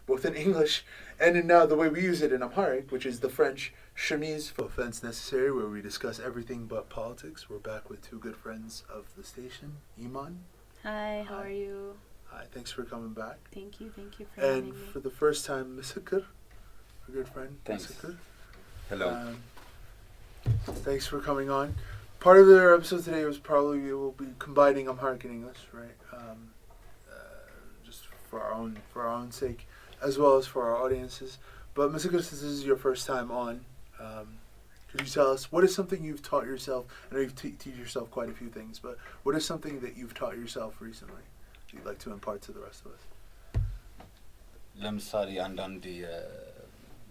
both in English and in now the way we use it in Amharic, which is the French chemise for offense necessary, where we discuss everything but politics. We're back with two good friends of the station, Iman. Hi, how are you? Hi, thanks for coming back. Thank you for having me. And for the first time, Misikir, a good friend. Thanks. Misikir. Hello. Thanks for coming on. Part of their episode today was probably we'll be combining Amharic and English, right? Just for our own sake, as well as for our audiences. But Misikir, since this is your first time on, could you tell us what is something you've taught yourself? I know you've teach yourself quite a few things, but what is something that you've taught yourself recently that you'd like to impart to the rest of us? ለምሳሌ አንዳንድ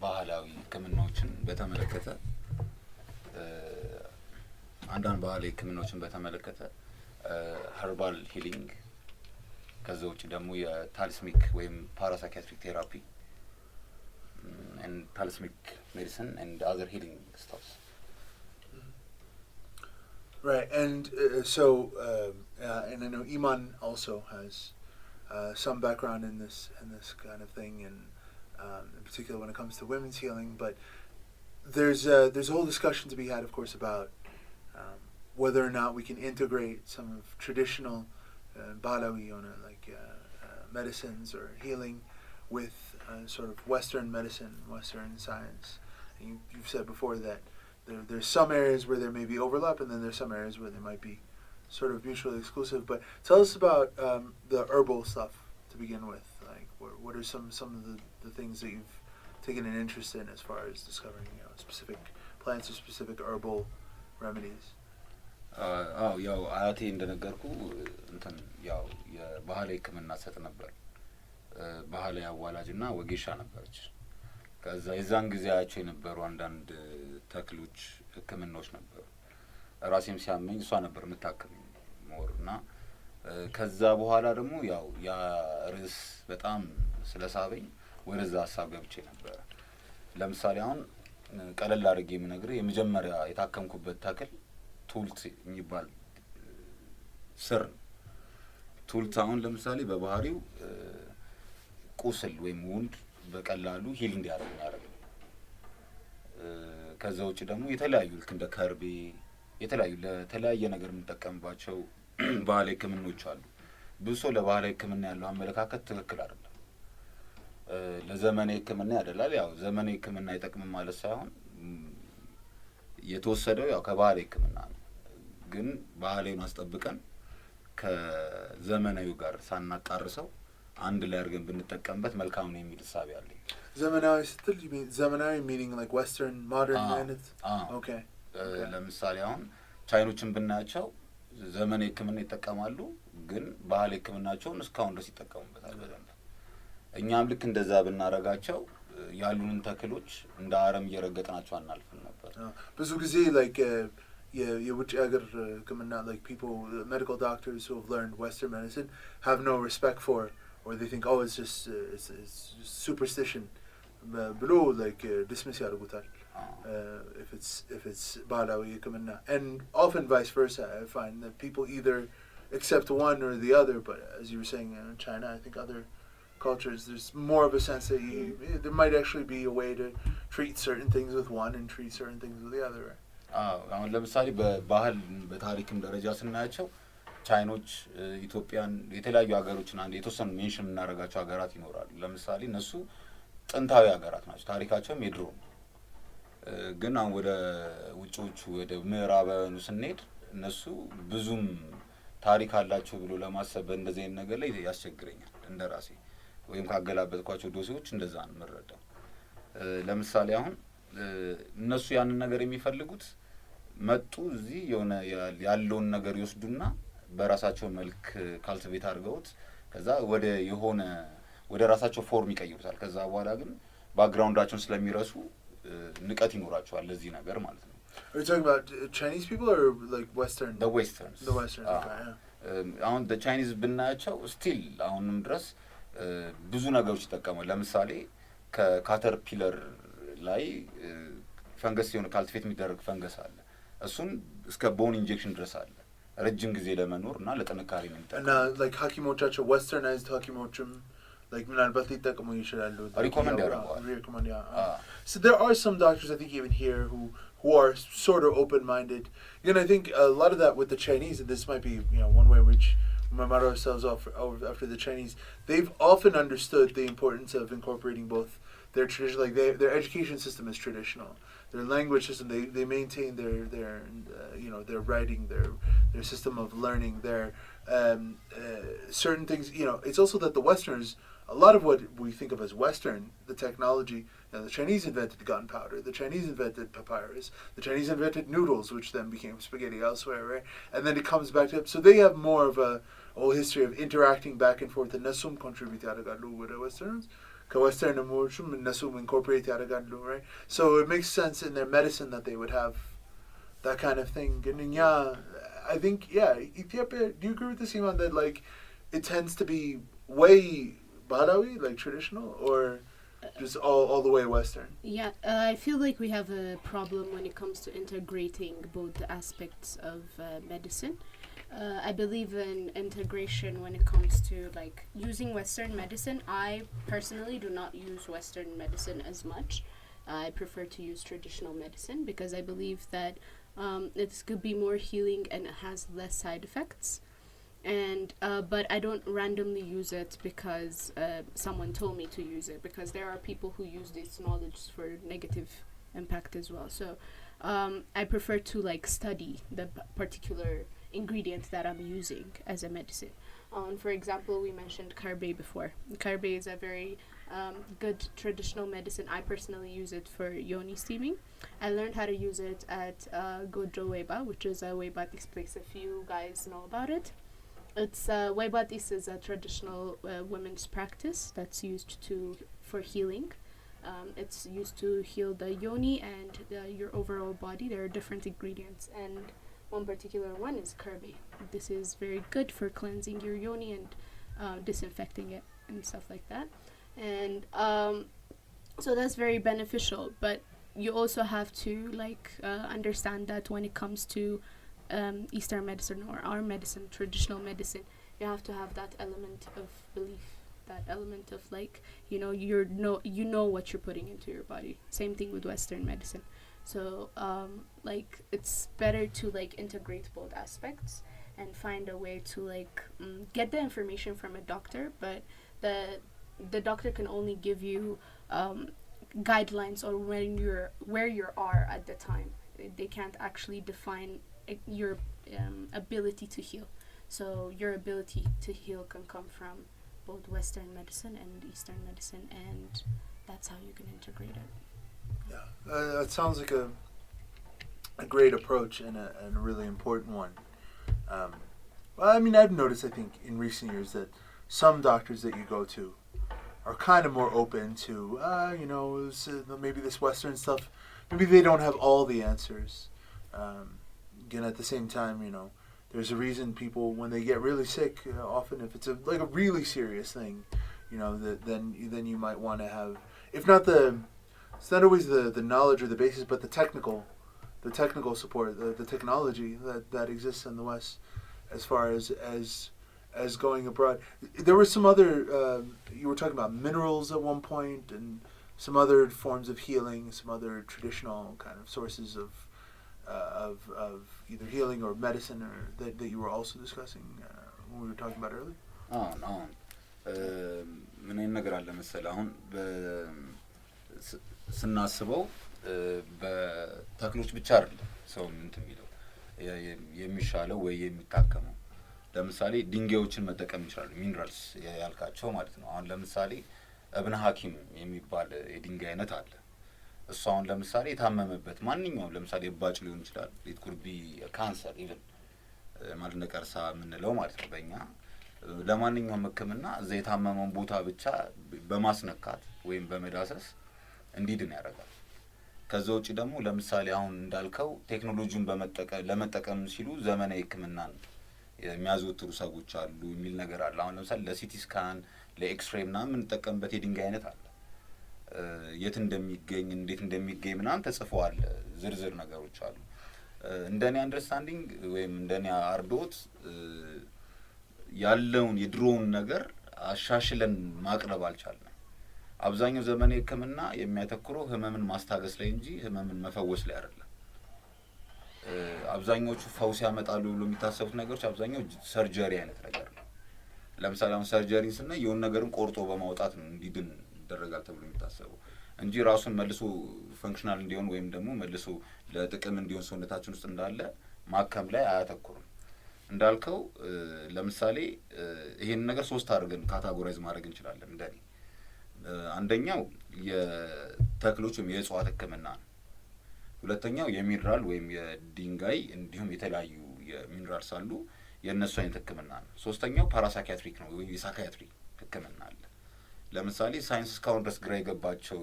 ባህላዊ ህክምናዎችን በተመለከተ ኸርባል ሂሊንግ ከዛ ውጪ ደግሞ የታሊስሚክ ወይም ፓራሳይኪያትሪክ ቴራፒ and talismanic medicine and other healing stuff. Right, and and I know Iman also has some background in this kind of thing, and in particular when it comes to women's healing. But there's a whole discussion to be had, of course, about whether or not we can integrate some of traditional Balawi medicines or healing with sort of Western medicine, Western science. And you've said before that there's some areas where there may be overlap, and then there's some areas where there might be sort of mutually exclusive. But tell us about the herbal stuff to begin with. Like, what are some of the things that you've taken an interest in as far as discovering specific plants or specific herbal remedies? ያው አያቴ እንደነገርኩ እንትን ያው የባህላዊ ህክምና ሰጥ ነበር። ባህላዊ አዋላጅና ወጌሻ ነበረች። ከዛ የዛን ጊዜ አያቸው የነበሩ አንዳንድ ተክሎች ህክምናዎች ነበሩ። ራሴም ሲያመኝ እሷ ነበር የምታክመኝ ሞርና ከዛ በኋላ ደግሞ ያው ያ ርዕስ በጣም ስለሳበኝ ወደዛ ሀሳብ ገብቼ ነበር። ለምሳሌ አሁን ቀለል አድርጌ የምነግርህ የመጀመሪያ የታከምኩበት ተክል ቱልት የሚባል ስር ቱልት አሁን ለምሳሌ በባህሪው ቁስል ወይም ውንድ በቀላሉ ሂል እንዲያደርግ ያደርጋል። ከዛ ውጪ ደግሞ የተለያዩ ልክ እንደ ከርቤ የተለያዩ ለተለያየ ነገር የምንጠቀምባቸው ባህላዊ ህክምናዎች አሉ። ብዙ ሰው ለባህላዊ ህክምና ያለው አመለካከት ትክክል አይደለም። ለዘመናዊ ህክምና ያደላል። ያው ዘመናዊ ህክምና አይጠቅምም ማለት ሳይሆን የተወሰደው ያው ከባህላዊ ህክምና ነው። ግን ባህላዊን አስጠብቀን ከዘመናዊው ጋር ሳናጣርሰው አንድ ላይ አድርገን ብንጠቀምበት መልካም ነው የሚል ሐሳብ ያለኝ። ዘመናዊ ስትል ዘመናዊ meaning like western modern አይነት? Okay. ለምሳሌ አሁን ቻይኖችን ብናያቸው ዘመናዊ ህክምና ይጠቀማሉ፣ ግን ባህላዊ ህክምናቸውን እስካሁን ድረስ ይጠቀሙበታል በደንብ። እኛም ልክ እንደዛ ብናረጋቸው ያሉንን ተክሎች እንደ አረም እየረገጥናቸው አናልፍም ነበር። ብዙ ጊዜ like የውጭ ሀገር ህክምና like people medical doctors who have learned western medicine have no respect for, or they think it's just superstition ብሎ like dismiss ያደርጉታል if it's ባህላዊ ህክምና. And often vice versa. I find that people either accept one or the other, but as you were saying in China, I think other cultures, there's more of a sense that there might actually be a way to treat certain things with one and treat certain things with the other. አሁን ለምሳሌ በባህል በታሪክም ደረጃ ስናያቸው ቻይኖች ኢትዮጵያን የተለያዩ ሀገሮችን አንድ የተወሰኑ ሜንሽን እናደርጋቸው ሀገራት ይኖራሉ። ለምሳሌ እነሱ ጥንታዊ ሀገራት ናቸው፣ ታሪካቸውም የድሮ ነው። ግን አሁን ወደ ውጪዎቹ ወደ ምዕራባውያኑ ስንሄድ እነሱ ብዙም ታሪክ አላቸው ብሎ ለማሰብ እንደዚህ አይነት ነገር ላይ ያስቸግረኛል እንደራሴ ወይም ካገላበጥኳቸው ዶሴዎች እንደዛ ነው የምረዳው። ለምሳሌ አሁን እነሱ ያንን ነገር የሚፈልጉት መጡ እዚህ የሆነ ያለውን ነገር ይወስዱና በራሳቸው መልክ ካልቲቬት አድርገውት ከዛ ወደ ራሳቸው ፎርም ይቀይሩታል። ከዛ በኋላ ግን ባክግራውንዳቸውን ስለሚረሱ ንቀት ይኖራቸዋል ለዚህ ነገር ማለት ነው። Are you talking about Chinese people or like Western? The Westerns. The Western, okay, yeah. አሁን the Chinese ብናያቸው ስቲል አሁንም ድረስ ብዙ ነገሮች ይጠቀማሉ። ለምሳሌ ከካተርፒለር ላይ ፈንገስ የሆነ ካልቲቬት የሚደረግ ፈንገስ አለ። እሱን እስከ ቦን ኢንጀክሽን ድረስ አለ ረጅም ጊዜ ለመኖር እና ለጥንካሬ ነው የሚጠቀሙት። እና like ሐኪሞቻቸው westernized ሐኪሞችም like ምናልባት ሊጠቀሙ ይችላሉ recommend so there are some doctors I think even here who are sort of open-minded. And I think a lot of that with the Chinese, and this might be one way which we might model ourselves off after the Chinese, they've often understood the importance of incorporating both their tradition, like their education system is traditional, their language system, they maintain their writing, their system of learning, their certain things. It's also that the Westerners, a lot of what we think of as Western, the technology, the Chinese invented gunpowder, the Chinese invented papyrus, the Chinese invented noodles, which then became spaghetti elsewhere, right? And then it comes back to it. So they have more of a whole history of interacting back and forth, and Nasum contribute with the Westerners. Western and Nasum incorporate right? So it makes sense in their medicine that they would have that kind of thing. And I think, Ethiopia, do you agree with this, Iman, that like it tends to be way Bahrawi, like traditional, or just all the way Western? Yeah, I feel like we have a problem when it comes to integrating both the aspects of medicine. I believe in integration when it comes to like using Western medicine. I personally do not use Western medicine as much. I prefer to use traditional medicine because I believe that it could be more healing and it has less side effects. And but I don't randomly use it because someone told me to use it, because there are people who use this knowledge for negative impact as well. So I prefer to like study the particular ingredient that I'm using as a medicine. For example, we mentioned Carver before. Carver is a very good traditional medicine. I personally use it for yoni steaming. I learned how to use it at Gojo Weba, which is a Webatis place, if you guys know about it. It's Webatis is a traditional women's practice that's used for healing. It's used to heal the yoni and your overall body. There are different ingredients, and one particular one is Carver. This is very good for cleansing your yoni and disinfecting it and stuff like that. And so that's very beneficial. But you also have to understand that when it comes to Eastern medicine or our medicine, traditional medicine, you have to have that element of belief, that element of you know what you're putting into your body. Same thing with Western medicine. So it's better to integrate both aspects and find a way to get the information from a doctor, but the doctor can only give you guidelines or where you are at the time. They can't actually define your ability to heal. So your ability to heal can come from both Western medicine and Eastern medicine, and that's how you can integrate it. Yeah, that sounds like a great approach and a really important one. Well, I mean, I've noticed, I think, in recent years that some doctors that you go to are kind of more open to, maybe this Western stuff, maybe they don't have all the answers. Again, at the same time, there's a reason people, when they get really sick, often if it's a really serious thing, then you might want to have, if not it's not always the knowledge or the basis, but the technical support, the technology that exists in the West, as far as going abroad. There were some other, you were talking about minerals at one point, and some other forms of healing, some other traditional kind of sources of either healing or medicine, or that you were also discussing when we were talking about earlier. ምን ነገር አለ መሰለህ አሁን ስናስበው በተክሎች ብቻ አይደለም ሰው እንትን የሚለው የሚሻለው ወይ የሚታከመው። ለምሳሌ ድንጋዮችን መጠቀም ይችላል፣ ሚነራልስ ያልካቸው ማለት ነው። አሁን ለምሳሌ እብነ ሐኪም የሚባል የድንጋይ አይነት አለ። እሱ አሁን ለምሳሌ የታመመበት ማንኛውም ለምሳሌ እባጭ ሊሆን ይችላል፣ it could be ካንሰር ኢቭን ማለት ነቀርሳ የምንለው ማለት ነው በእኛ። ለማንኛውም ህክምና እዛ የታመመውን ቦታ ብቻ በማስነካት ወይም በመዳሰስ እንዲድን ያደርጋል። ከዛ ውጪ ደግሞ ለምሳሌ አሁን እንዳልከው ቴክኖሎጂን ለመጠቀም ሲሉ ዘመናዊ ህክምናን የሚያዘወትሩ ሰዎች አሉ የሚል ነገር አለ። አሁን ለምሳሌ ለሲቲ ስካን ለኤክስሬይ ምናምን የምንጠቀምበት የድንጋይ አይነት አለ። የት እንደሚገኝ እንዴት እንደሚገኝ ምናምን ተጽፈዋል፣ ዝርዝር ነገሮች አሉ። እንደኔ አንደርስታንዲንግ ወይም እንደኔ አርዶት ያለውን የድሮውን ነገር አሻሽለን ማቅረብ አልቻልንም። አብዛኛው ዘመናዊ ሕክምና የሚያተኩረው ህመምን ማስታገስ ላይ እንጂ ህመምን መፈወስ ላይ አይደለም። አብዛኞቹ ፈውስ ያመጣሉ ብሎ የሚታሰቡት ነገሮች አብዛኛው ሰርጀሪ አይነት ነገር ነው። ለምሳሌ አሁን ሰርጀሪን ስናይ የሆነ ነገርን ቆርጦ በማውጣት ነው እንዲድን ይደረጋል ተብሎ የሚታሰበው እንጂ ራሱን መልሶ ፈንክሽናል እንዲሆን ወይም ደግሞ መልሶ ለጥቅም እንዲሆን ሰውነታችን ውስጥ እንዳለ ማከም ላይ አያተኩርም። እንዳልከው ለምሳሌ ይሄን ነገር 3 አድርገን ካታጎራይዝ ማድረግ እንችላለን እንደኔ። አንደኛው የተክሎች ወይም የእጽዋት ሕክምና ነው። ሁለተኛው የሚነራል ወይም የድንጋይ እንዲሁም የተለያዩ የሚነራልስ አሉ የነሱ አይነት ሕክምና ነው። ሶስተኛው ፓራሳይኪያትሪክ ነው ወይ የሳይኪያትሪ ሕክምና አለ። ለምሳሌ ሳይንስ እስካሁን ድረስ ግራ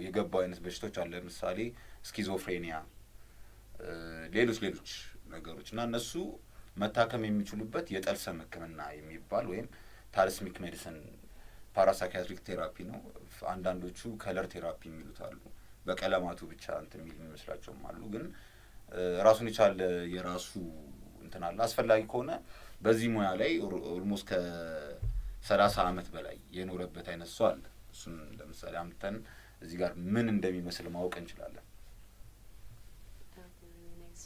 የገባው አይነት በሽታዎች አለ። ለምሳሌ ስኪዞፍሬኒያ፣ ሌሎች ነገሮች እና እነሱ መታከም የሚችሉበት የጠልሰም ሕክምና የሚባል ወይም ታሊስሚክ ሜዲሲን ፓራሳይኪያትሪክ ቴራፒ ነው። አንዳንዶቹ ከለር ቴራፒ የሚሉት አሉ። በቀለማቱ ብቻ እንትን የሚል የሚመስላቸውም አሉ። ግን ራሱን የቻለ የራሱ እንትን አለ። አስፈላጊ ከሆነ በዚህ ሙያ ላይ ኦልሞስት ከ30 ዓመት በላይ የኖረበት አይነት ሰው አለ። እሱን ለምሳሌ አምጥተን እዚህ ጋር ምን እንደሚመስል ማወቅ እንችላለን።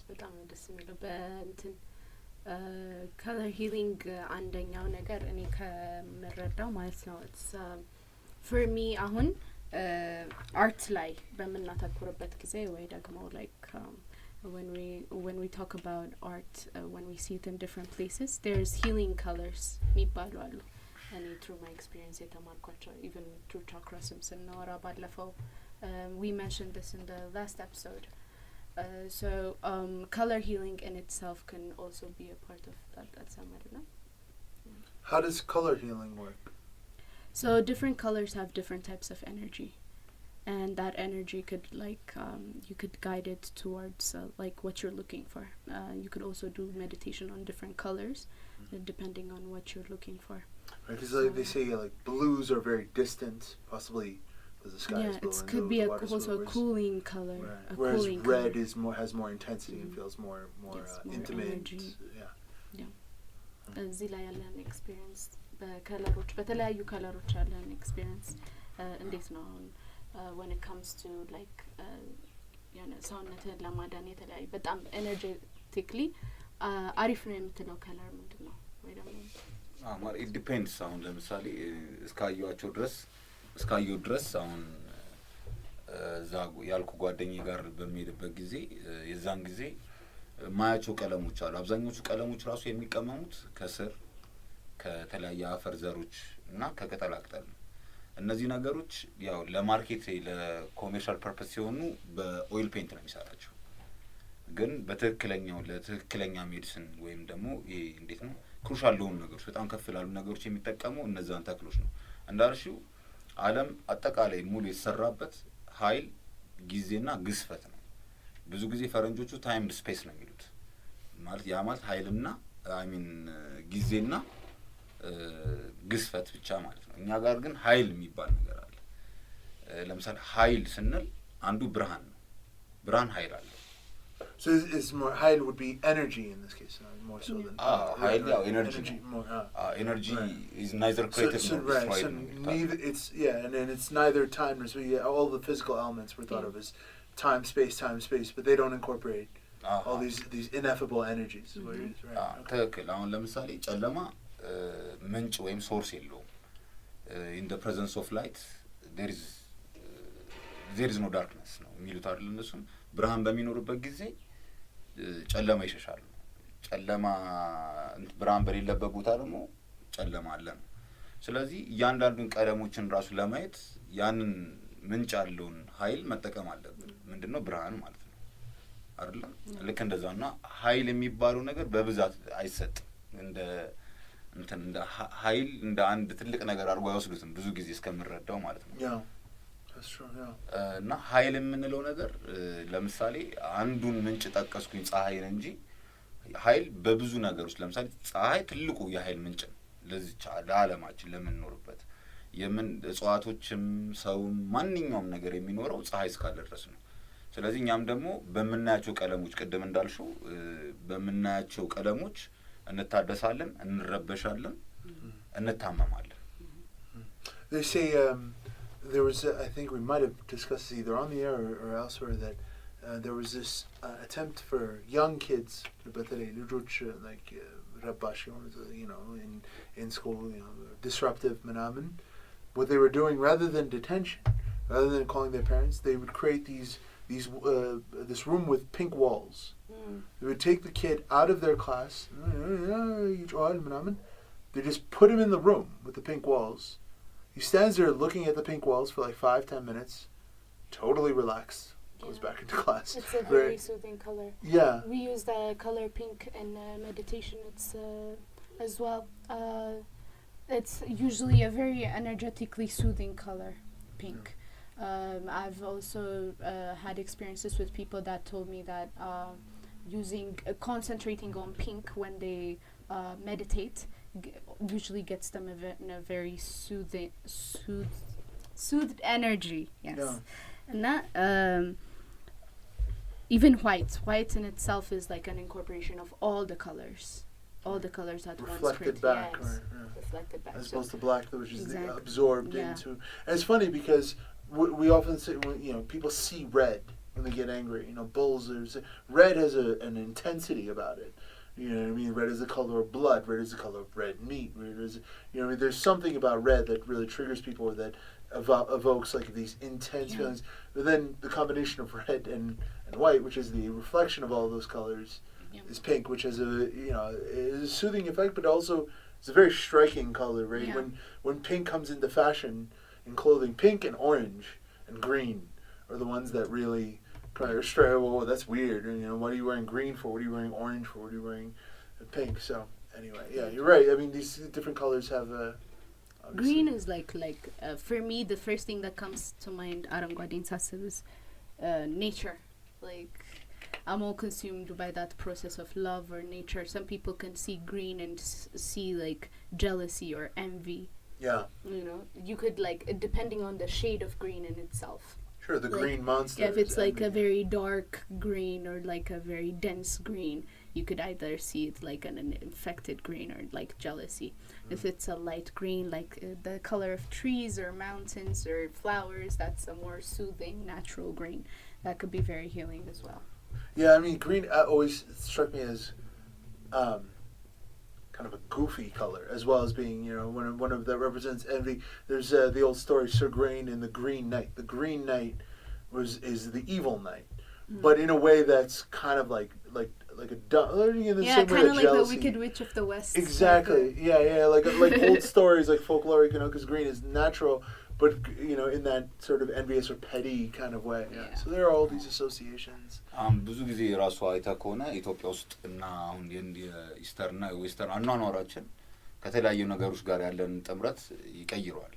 በጣም ደስ የሚለው በእንትን ከለር ሂሊንግ አንደኛው ነገር እኔ ከምረዳው ማለት ነው ፎር ሚ አሁን አርት ላይ በምናተኩርበት ጊዜ ወይ ደግሞ ላይክ when we talk about art when we see it in different places there's healing colors የሚባሉ አሉ። እኔ through my experience የተማርኳቸው even through Chakras ስናወራ ባለፈው we mentioned this in the last episode. So color healing in itself can also be a part of that somewhere. How does color healing work? So different colors have different types of energy, and that energy could like you could guide it towards like what you're looking for. You could also do meditation on different colors depending on what you're looking for. Right, because like they say like blues are very distant, possibly because the sky is blue. Yeah, it could be also a cooling color. Right. A Whereas cooling red color has more intensity and feels more yes, more intimate. energy. Yeah. እዚህ ላይ ያለን ኤክስፒሪየንስ በከለሮች በተለያዩ ከለሮች ያለን ኤክስፒሪየንስ እንዴት ነው አሁን when it comes to like ሰውነትን ለማዳን የተለያዩ በጣም ኤነርጄቲክሊ አሪፍ ነው የምትለው ከለር ምንድን ነው? ወይ ደግሞ it depends። አሁን ለምሳሌ እስካየው ድረስ አሁን እዛ ያልኩ ጓደኛዬ ጋር በሚሄድበት ጊዜ የዛን ጊዜ ማያቸው ቀለሞች አሉ። አብዛኞቹ ቀለሞች ራሱ የሚቀመሙት ከስር ከተለያየ አፈር ዘሮች እና ከቅጠላቅጠል ነው። እነዚህ ነገሮች ያው ለማርኬት ለኮሜርሻል ፐርፐስ ሲሆኑ በኦይል ፔንት ነው የሚሰራቸው። ግን ለትክክለኛ ሜዲሲን ወይም ደግሞ ይሄ እንዴት ነው ክሩሻል ለሆኑ ነገሮች በጣም ከፍ ላሉ ነገሮች የሚጠቀሙ እነዛን ተክሎች ነው። እንዳልሽው ዓለም አጠቃላይ ሙሉ የተሰራበት ኃይል ጊዜና ግዝፈት ነው። ብዙ ጊዜ ፈረንጆቹ ታይም ስፔስ ነው የሚሉት ማለት ያ ማለት ኃይልና ጊዜና ግዝፈት ብቻ ማለት ነው። እኛ ጋር ግን ኃይል የሚባል ነገር አለ። ለምሳሌ ኃይል ስንል አንዱ ብርሃን ነው። ብርሃን ኃይል አለ። So is more ኃይል would be energy in this case, more so than ኃይል ያው energy more energy is neither created nor destroyed. So neither it's and then it's neither time nor space. All the physical elements were thought of as time space, but they don't incorporate all these ineffable energies. ትክክል። አሁን ለምሳሌ ጨለማ ምንጭ ወይም ሶርስ የለውም። in the presence of light there is no darkness ነው የሚሉት አይደል? እነሱም ብርሃን በሚኖርበት ጊዜ ጨለማ ይሸሻል። ጨለማ ብርሃን በሌለበት ቦታ ደግሞ ጨለማ አለ ነው። ስለዚህ እያንዳንዱን ቀለሞችን ራሱ ለማየት ያንን ምንጭ ያለውን ኃይል መጠቀም አለብን። ምንድነው ብርሃን ማለት ነው አይደል? ልክ እንደዛና ኃይል የሚባለው ነገር በብዛት አይሰጥም። እንደ ኃይል እንደ አንድ ትልቅ ነገር አድርጎ አይወስዱትም ብዙ ጊዜ እስከምንረዳው ማለት ነው። That's true, እና ኃይል የምንለው ነገር ለምሳሌ አንዱን ምንጭ ጠቀስኩኝ ፀሐይን እንጂ ኃይል በብዙ ነገሮች ለምሳሌ ፀሐይ ትልቁ የኃይል ምንጭ ነው ለዚች ለዓለማችን ለምንኖርበት እጽዋቶችም ሰውም ማንኛውም ነገር የሚኖረው ፀሐይ እስካለ ድረስ ነው። ስለዚህ እኛም ደግሞ በምናያቸው ቀለሞች ቅድም እንዳልሽው በምናያቸው ቀለሞች እንታደሳለን፣ እንረበሻለን፣ እንታመማለን። They say there was, I think we might have discussed this either on the air or elsewhere, that there was this attempt for young kids, like Rabbash, in school, disruptive manaman. What they were doing, rather than detention, rather than calling their parents, they would create this room with pink walls. They would take the kid out of their class. They just put him in the room with the pink walls. He stands there looking at the pink walls for like 5-10 minutes, totally relaxed, goes back into class. It's a very soothing color. Yeah. We use the color pink in meditation. It's as well. It's usually a very energetically soothing color, pink. I've also had experiences with people that told me that concentrating on pink when they meditate usually gets them in a very soothed energy. Yes. Yeah. And that even white in itself is like an incorporation of all the colors at once. Reflected back, yes. Right? Yeah. Reflected back. As opposed to black, which is absorbed into. And it's funny because we often say, people see red when they get angry. Bulls. Red has an intensity about it. Red is the color of blood. Red is the color of red meat. There's something about red that really triggers people, or that evokes like these intense feelings. But then the combination of red and white, which is the reflection of all those colors, is pink, which has is a soothing effect, but also it's a very striking color, right? Yeah. When pink comes into fashion in clothing, pink and orange and green are the ones that really kind of stray. Well, that's weird. What are you wearing green for? What are you wearing orange for? What are you wearing pink? So anyway, yeah, you're right. I mean, these different colors have green is like for me, the first thing that comes to mind, Arangwadin Sasib, is nature. Like, I'm all consumed by that process of love or nature. Some people can see green and see like jealousy or envy. Yeah. You could depending on the shade of green in itself. Sure, the green monster. Yeah, if it's like a very dark green or like a very dense green, you could either see it like an infected green or like jealousy. If it's a light green, like the color of trees or mountains or flowers, that's a more soothing, natural green. That could be very healing as well. Yeah, I mean, green always struck me as kind of a goofy color, as well as being, one of that represents envy. There's the old story, Sir Gawain and the Green Knight. The Green Knight is the evil knight, but in a way that's kind of like a kind of like the Wicked Witch of the West. Exactly. Yeah. Like old stories, like folkloric, because green is natural, but in that sort of envious or petty kind of way. Yeah. So there are all these associations. ብዙ ጊዜ ራሱ አይታ ከሆነ ኢትዮጵያ ውስጥ እና አሁን የኢስተርና የዌስተርን አኗኗራችን ከተለያዩ ነገሮች ጋር ያለን ጥምረት ይቀይረዋል።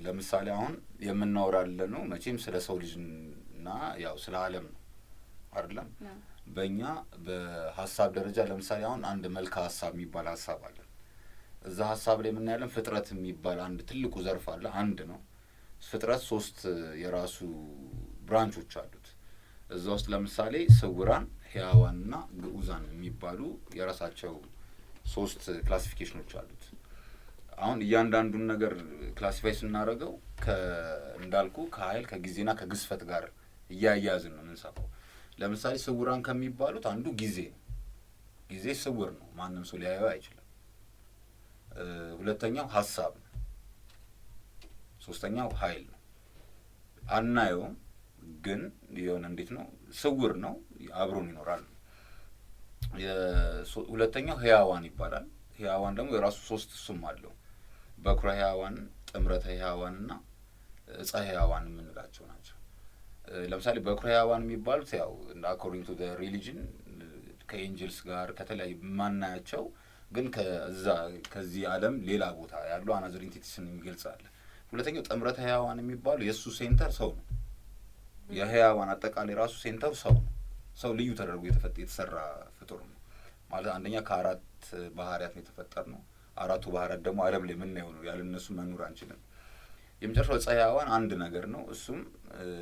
ለምሳሌ አሁን የምናወራለ ነው መቼም ስለ ሰው ልጅና ያው ስለ ዓለም ነው አይደለም። በእኛ በሐሳብ ደረጃ ለምሳሌ አሁን አንድ መልካ ሐሳብ የሚባል ሐሳብ አለ። እዛ ሐሳብ ላይ ምን ያለን ፍጥረት የሚባል አንድ ትልቁ ዘርፍ አለ። አንድ ነው ፍጥረት 3 የራሱ ብራንቾች አሉት። እዛ ውስጥ ለምሳሌ ስውራን፣ ህያዋንና ግዑዛን የሚባሉ የራሳቸው 3 ክላሲፊኬሽኖች አሉት። አሁን እያንዳንዱን ነገር ክላሲፋይ ስናደርገው እንዳልኩ ከኃይል ከጊዜና ከግዝፈት ጋር እያያዝን ነው የምንሰራው። ለምሳሌ ስውራን ከሚባሉት አንዱ ጊዜ ነው። ጊዜ ስውር ነው፣ ማንም ሰው ሊያየው አይችልም። ሁለተኛው ሐሳብ ነው። ሶስተኛው ኃይል ነው። አናየውም ግን የሆነ እንዴት ነው ስውር ነው፣ አብሮን ይኖራል። ሁለተኛው ህያዋን ይባላል። ህያዋን ደግሞ የራሱ 3 ስም አለው። በኩረ ህያዋን፣ ጥምረተ ህያዋንና ዕፀ ህያዋን የምንላቸው ናቸው። ለምሳሌ በኩረ ህያዋን የሚባሉት ያው according to the religion ከኤንጀልስ ጋር ከተለያዩ ማናያቸው ግን ከዚህ ዓለም ሌላ ቦታ ያሉ አናዘር ኢንቲቲስን የሚገልጻል። ሁለተኛው ጥምረተ ህያዋን የሚባሉ የሱ ሴንተር ሰው ነው። የህያዋን አጠቃላይ ራሱ ሴንተር ሰው ነው። ሰው ልዩ ተደርጎ የተሰራ ፍጡር ነው ማለት አንደኛ ከ4 ባህሪያት ነው የተፈጠርነው። 4ቱ ባህሪያት ደግሞ ዓለም ላይ የምናየው ነው። ያለ እነሱ መኖር አንችልም። የመጨረሻው ዕፀ ህያዋን አንድ ነገር ነው። እሱም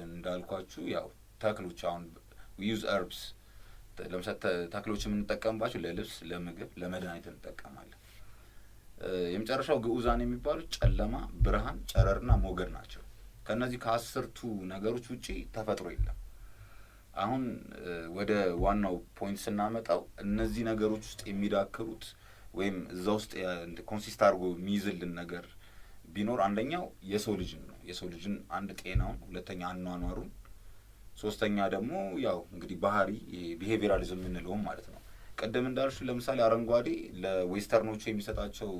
እንዳልኳችሁ ያው ተክሎች አሁን we use herbs ለምሳሌ ተክሎች የምንጠቀምባቸው ለልብስ፣ ለምግብ፣ ለመድኃኒት እንጠቀማለን። የመጨረሻው ግዑዛን የሚባሉት ጨለማ፣ ብርሃን፣ ጨረርና ሞገድ ናቸው። ከነዚህ ከአስርቱ ነገሮች ውጪ ተፈጥሮ የለም። አሁን ወደ ዋናው ፖይንት ስናመጣው እነዚህ ነገሮች ውስጥ የሚዳክሩት ወይም እዛ ውስጥ ኮንሲስት አድርጎ የሚይዝልን ነገር ቢኖር አንደኛው የሰው ልጅን ነው። የሰው ልጅን አንድ ጤናውን፣ ሁለተኛ አኗኗሩን፣ ሶስተኛ ደግሞ ያው እንግዲህ ባህሪ ቢሄቪራሊዝም የምንለውም ማለት ነው። ቀደም እንዳልሽ ለምሳሌ አረንጓዴ ለዌስተርኖቹ የሚሰጣቸው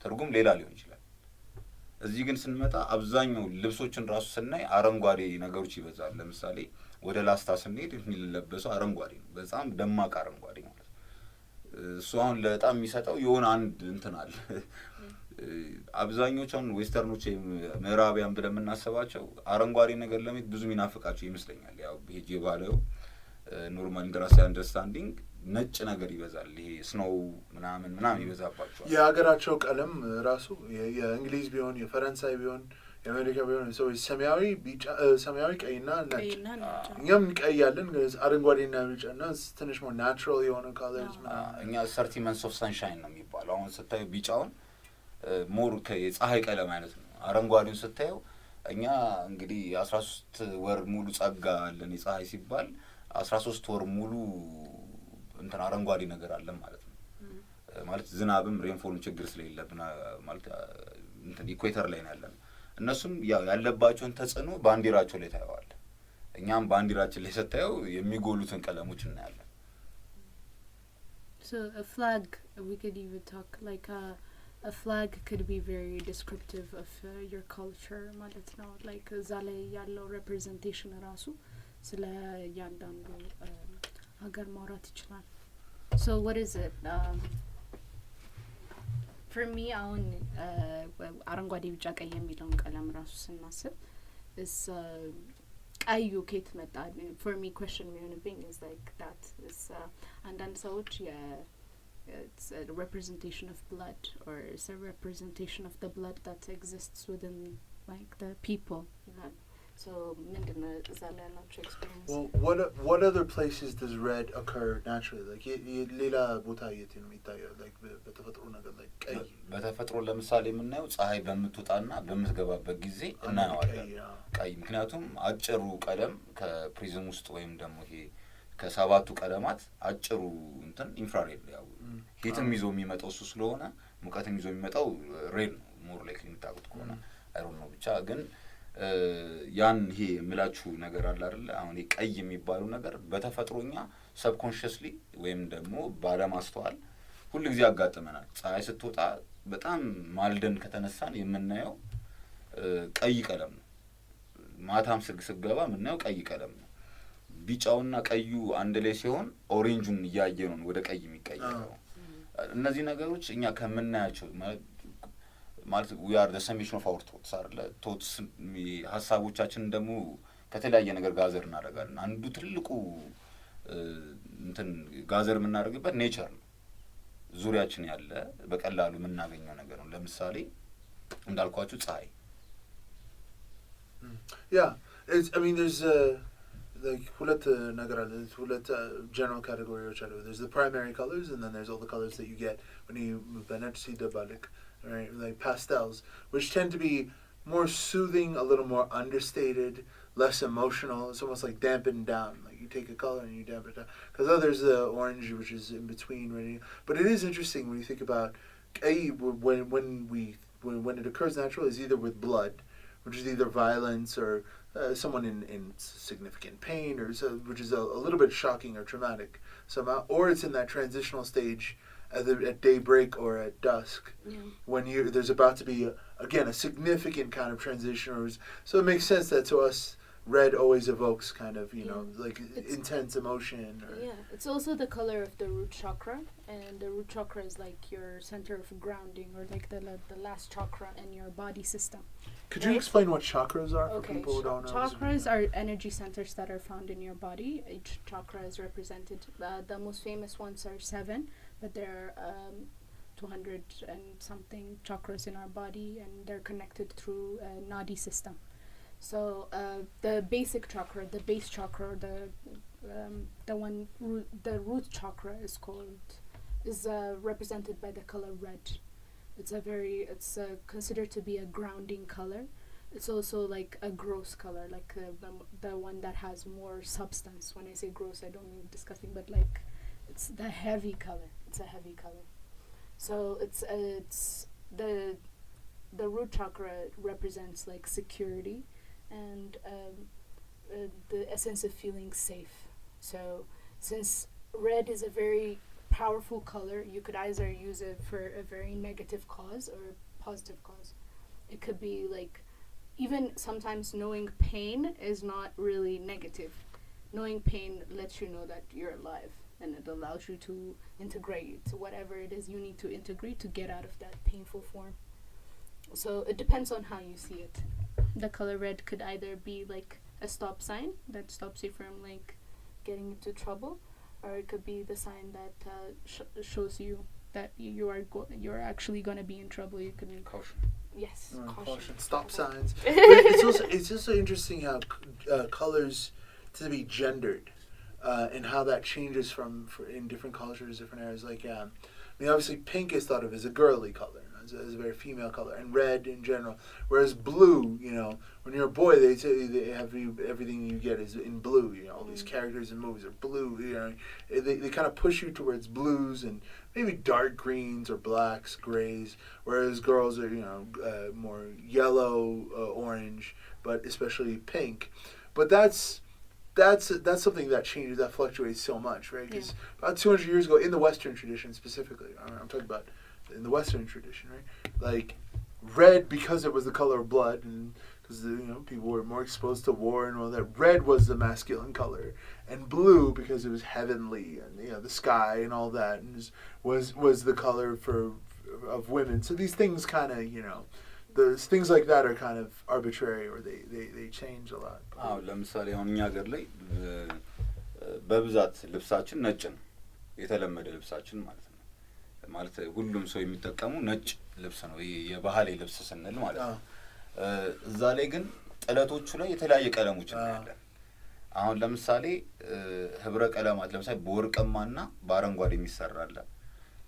ትርጉም ሌላ ሊሆን ይችላል። እዚህ ግን ስንመጣ አብዛኛው ልብሶችን ራሱ ስናይ አረንጓዴ ነገሮች ይበዛል። ለምሳሌ ወደ ላስታ ስንሄድ የሚለበሰው አረንጓዴ ነው፣ በጣም ደማቅ አረንጓዴ ማለት ነው። እሱ አሁን በጣም የሚሰጠው የሆነ አንድ እንትን አለ። አብዛኞቹ አሁን ዌስተርኖች ምዕራቢያን ብለን የምናስባቸው አረንጓዴ ነገር ለማየት ብዙ የሚናፍቃቸው ይመስለኛል። ያው ሄጄ ባለው ኖርማል ኢንተራሲ አንደርስታንዲንግ ነጭ ነገር ይበዛል። ይሄ ስኖው ምናምን ይበዛባቸዋል። የሀገራቸው ቀለም ራሱ የእንግሊዝ ቢሆን የፈረንሳይ ቢሆን የአሜሪካ ቢሆን ሰዎች ሰማያዊ፣ ቢጫ፣ ሰማያዊ፣ ቀይና ነጭ። እኛም ቀይ ያለን አረንጓዴና ቢጫና ትንሽ ሞር ናቹራል የሆነ ካለርስ ምናምን። እኛ 30 months of sunshine ነው የሚባለው። አሁን ስታዩ ቢጫውን ሞር የፀሐይ ቀለም አይነት ነው። አረንጓዴውን ስታየው እኛ እንግዲህ 13 ወር ሙሉ ጸጋ አለን የፀሐይ ሲባል 13 ወር ሙሉ እንትን አረንጓዴ ነገር አለን ማለት ነው። ማለት ዝናብም ሬንፎልም ችግር ስለሌለብን ማለት እንትን ኢኩዌተር ላይ ነው ያለን። እነሱም ያው ያለባቸውን ተጽዕኖ ባንዲራቸው ላይ ታየዋል። እኛም ባንዲራችን ላይ ስታየው የሚጎሉትን ቀለሞች እናያለን። So a flag, we could even talk like a flag could be very descriptive of your culture ማለት ነው። like እዛ ላይ ያለው representation ራሱ ስለ ያንዳንዱ ሀገር ማውራት ይችላል። So what is it? For me አሁን አረንጓዴ ቢጫ ቀይ የሚለውን ቀለም ራሱ ስናስብ is ቀዩ ከየት መጣ? For me question የሚሆንብኝ is like that is አንዳንድ ሰዎች it's a representation of blood or it's a representation of the blood that exists within like the people. So ምንድነው እዛ ላይ ያላቸው experience? Well, what other places does red occur naturally? Like ሌላ ቦታ የት ነው የሚታየው? like በተፈጥሮ ነገር ላይ ቀይ በተፈጥሮ ለምሳሌ የምናየው ፀሐይ በምትወጣና በምትገባበት ጊዜ እናየዋለን ቀይ። ምክንያቱም አጭሩ ቀለም ከፕሪዝም ውስጥ ወይም ደግሞ ይሄ ከሰባቱ ቀለማት አጭሩ እንትን ኢንፍራሬድ ያው ሂትም ይዞ የሚመጣው እሱ ስለሆነ ሙቀትም ይዞ የሚመጣው ሬድ ነው። ሞር ላይክ የምታውቁት ከሆነ አይሮን ነው ብቻ ግን ያን ይሄ ምላችሁ ነገር አለ አይደል? አሁን ቀይ የሚባለው ነገር በተፈጥሮኛ ሰብኮንሺየስሊ ወይም ደግሞ ባለማስተዋል ሁሉ ጊዜ ያጋጥመናል። ፀሐይ ስትወጣ በጣም ማልደን ከተነሳን የምናየው ቀይ ቀለም ነው። ማታም ስገባ የምናየው ቀይ ቀለም ነው። ቢጫውና ቀዩ አንድ ላይ ሲሆን ኦሬንጁን እያየ ነው ወደ ቀይ የሚቀየረው። እነዚህ ነገሮች እኛ ከምናያቸው ማለት we are the summation of our thoughts አይደለ? thoughts ሀሳቦቻችን ደግሞ ከተለያየ ነገር ጋዘር እናደርጋለን። አንዱ ትልቁ እንትን ጋዘር የምናደርግበት ኔቸር ነው። ዙሪያችን ያለ በቀላሉ የምናገኘው ነገር ነው። ለምሳሌ እንዳልኳችሁ ፀሐይ yeah I mean there's like ሁለት ነገር አለ። ሁለት general categories አሉ. There's the primary colors and then there's all the colors that you get when you በነጭ ሲደባለቅ, right? Like pastels, which tend to be more soothing, a little more understated, less emotional. It's almost like dampened down. Like you take a color and you dampen it down. Because there's the orange, which is in between, right? But it is interesting when you think about when it occurs naturally, is either with blood, which is either violence or someone in significant pain, or which is a little bit shocking or traumatic somehow, or it's in that transitional stage at daybreak or at dusk, when there's about to be again a significant kind of transition. So it makes sense that to us red always evokes kind of like intense emotion. It's also the color of the root chakra, and the root chakra is like your center of grounding, or like the last chakra in your body system. Could you explain what chakras are for people who don't know? Chakras are energy centers that are found in your body. Each chakra is represented. The most famous ones are 7, but there are 200 and something chakras in our body, and they're connected through a nadi system. So the basic chakra, the base chakra, the root chakra is represented by the color red. It's considered to be a grounding color. It's also like a gross color, like the one that has more substance. When I say gross, I don't mean disgusting, but like it's the heavy color. It's a heavy color. So it's the root chakra represents like security and the essence of feeling safe. So since red is a very powerful color, you could either use it for a very negative cause or a positive cause. It could be like, even sometimes knowing pain is not really negative. Knowing pain lets you know that you're alive, and it allows you to integrate whatever it is you need to integrate to get out of that painful form. So it depends on how you see it. The color red could either be like a stop sign that stops you from like getting into trouble, or it could be the sign that shows you that you're actually going to be in trouble. You can caution. Yes, caution. Stop signs. But it's also interesting how colors to be gendered, and how that changes in different cultures, different areas. Like, I mean, obviously, pink is thought of as a girly color, as a very female color, and red in general. Whereas blue, you know, when you're a boy, they say they have everything you get is in blue. You know, all these characters in movies are blue. You know, they kind of push you towards blues and maybe dark greens or blacks, grays. Whereas girls are, you know, more yellow, orange, but especially pink. But that's something that changes, that fluctuates so much, right? Because about 200 years ago, in the Western tradition specifically, I'm talking about in the Western tradition, right? Like red, because it was the color of blood, and because people were more exposed to war and all that. Red was the masculine color, and blue because it was heavenly and the sky and all that, and was the color of women. So these things kind of those things like that are kind of arbitrary, or they change a lot. ለምሳሌ አሁን እኛ ሀገር ላይ በብዛት ልብሳችን ነጭ ነው፣ የተለመደ ልብሳችን ማለት ነው። ማለት ሁሉም ሰው የሚጠቀሙ ነጭ ልብስ ነው፣ የባህል ልብስ ስንል ማለት ነው። እዛ ላይ ግን ጥለቶቹ ላይ የተለያየ ቀለሞች እናያለን። አሁን ለምሳሌ ህብረ ቀለማት ለምሳሌ በወርቅማና በአረንጓዴ የሚሰራል።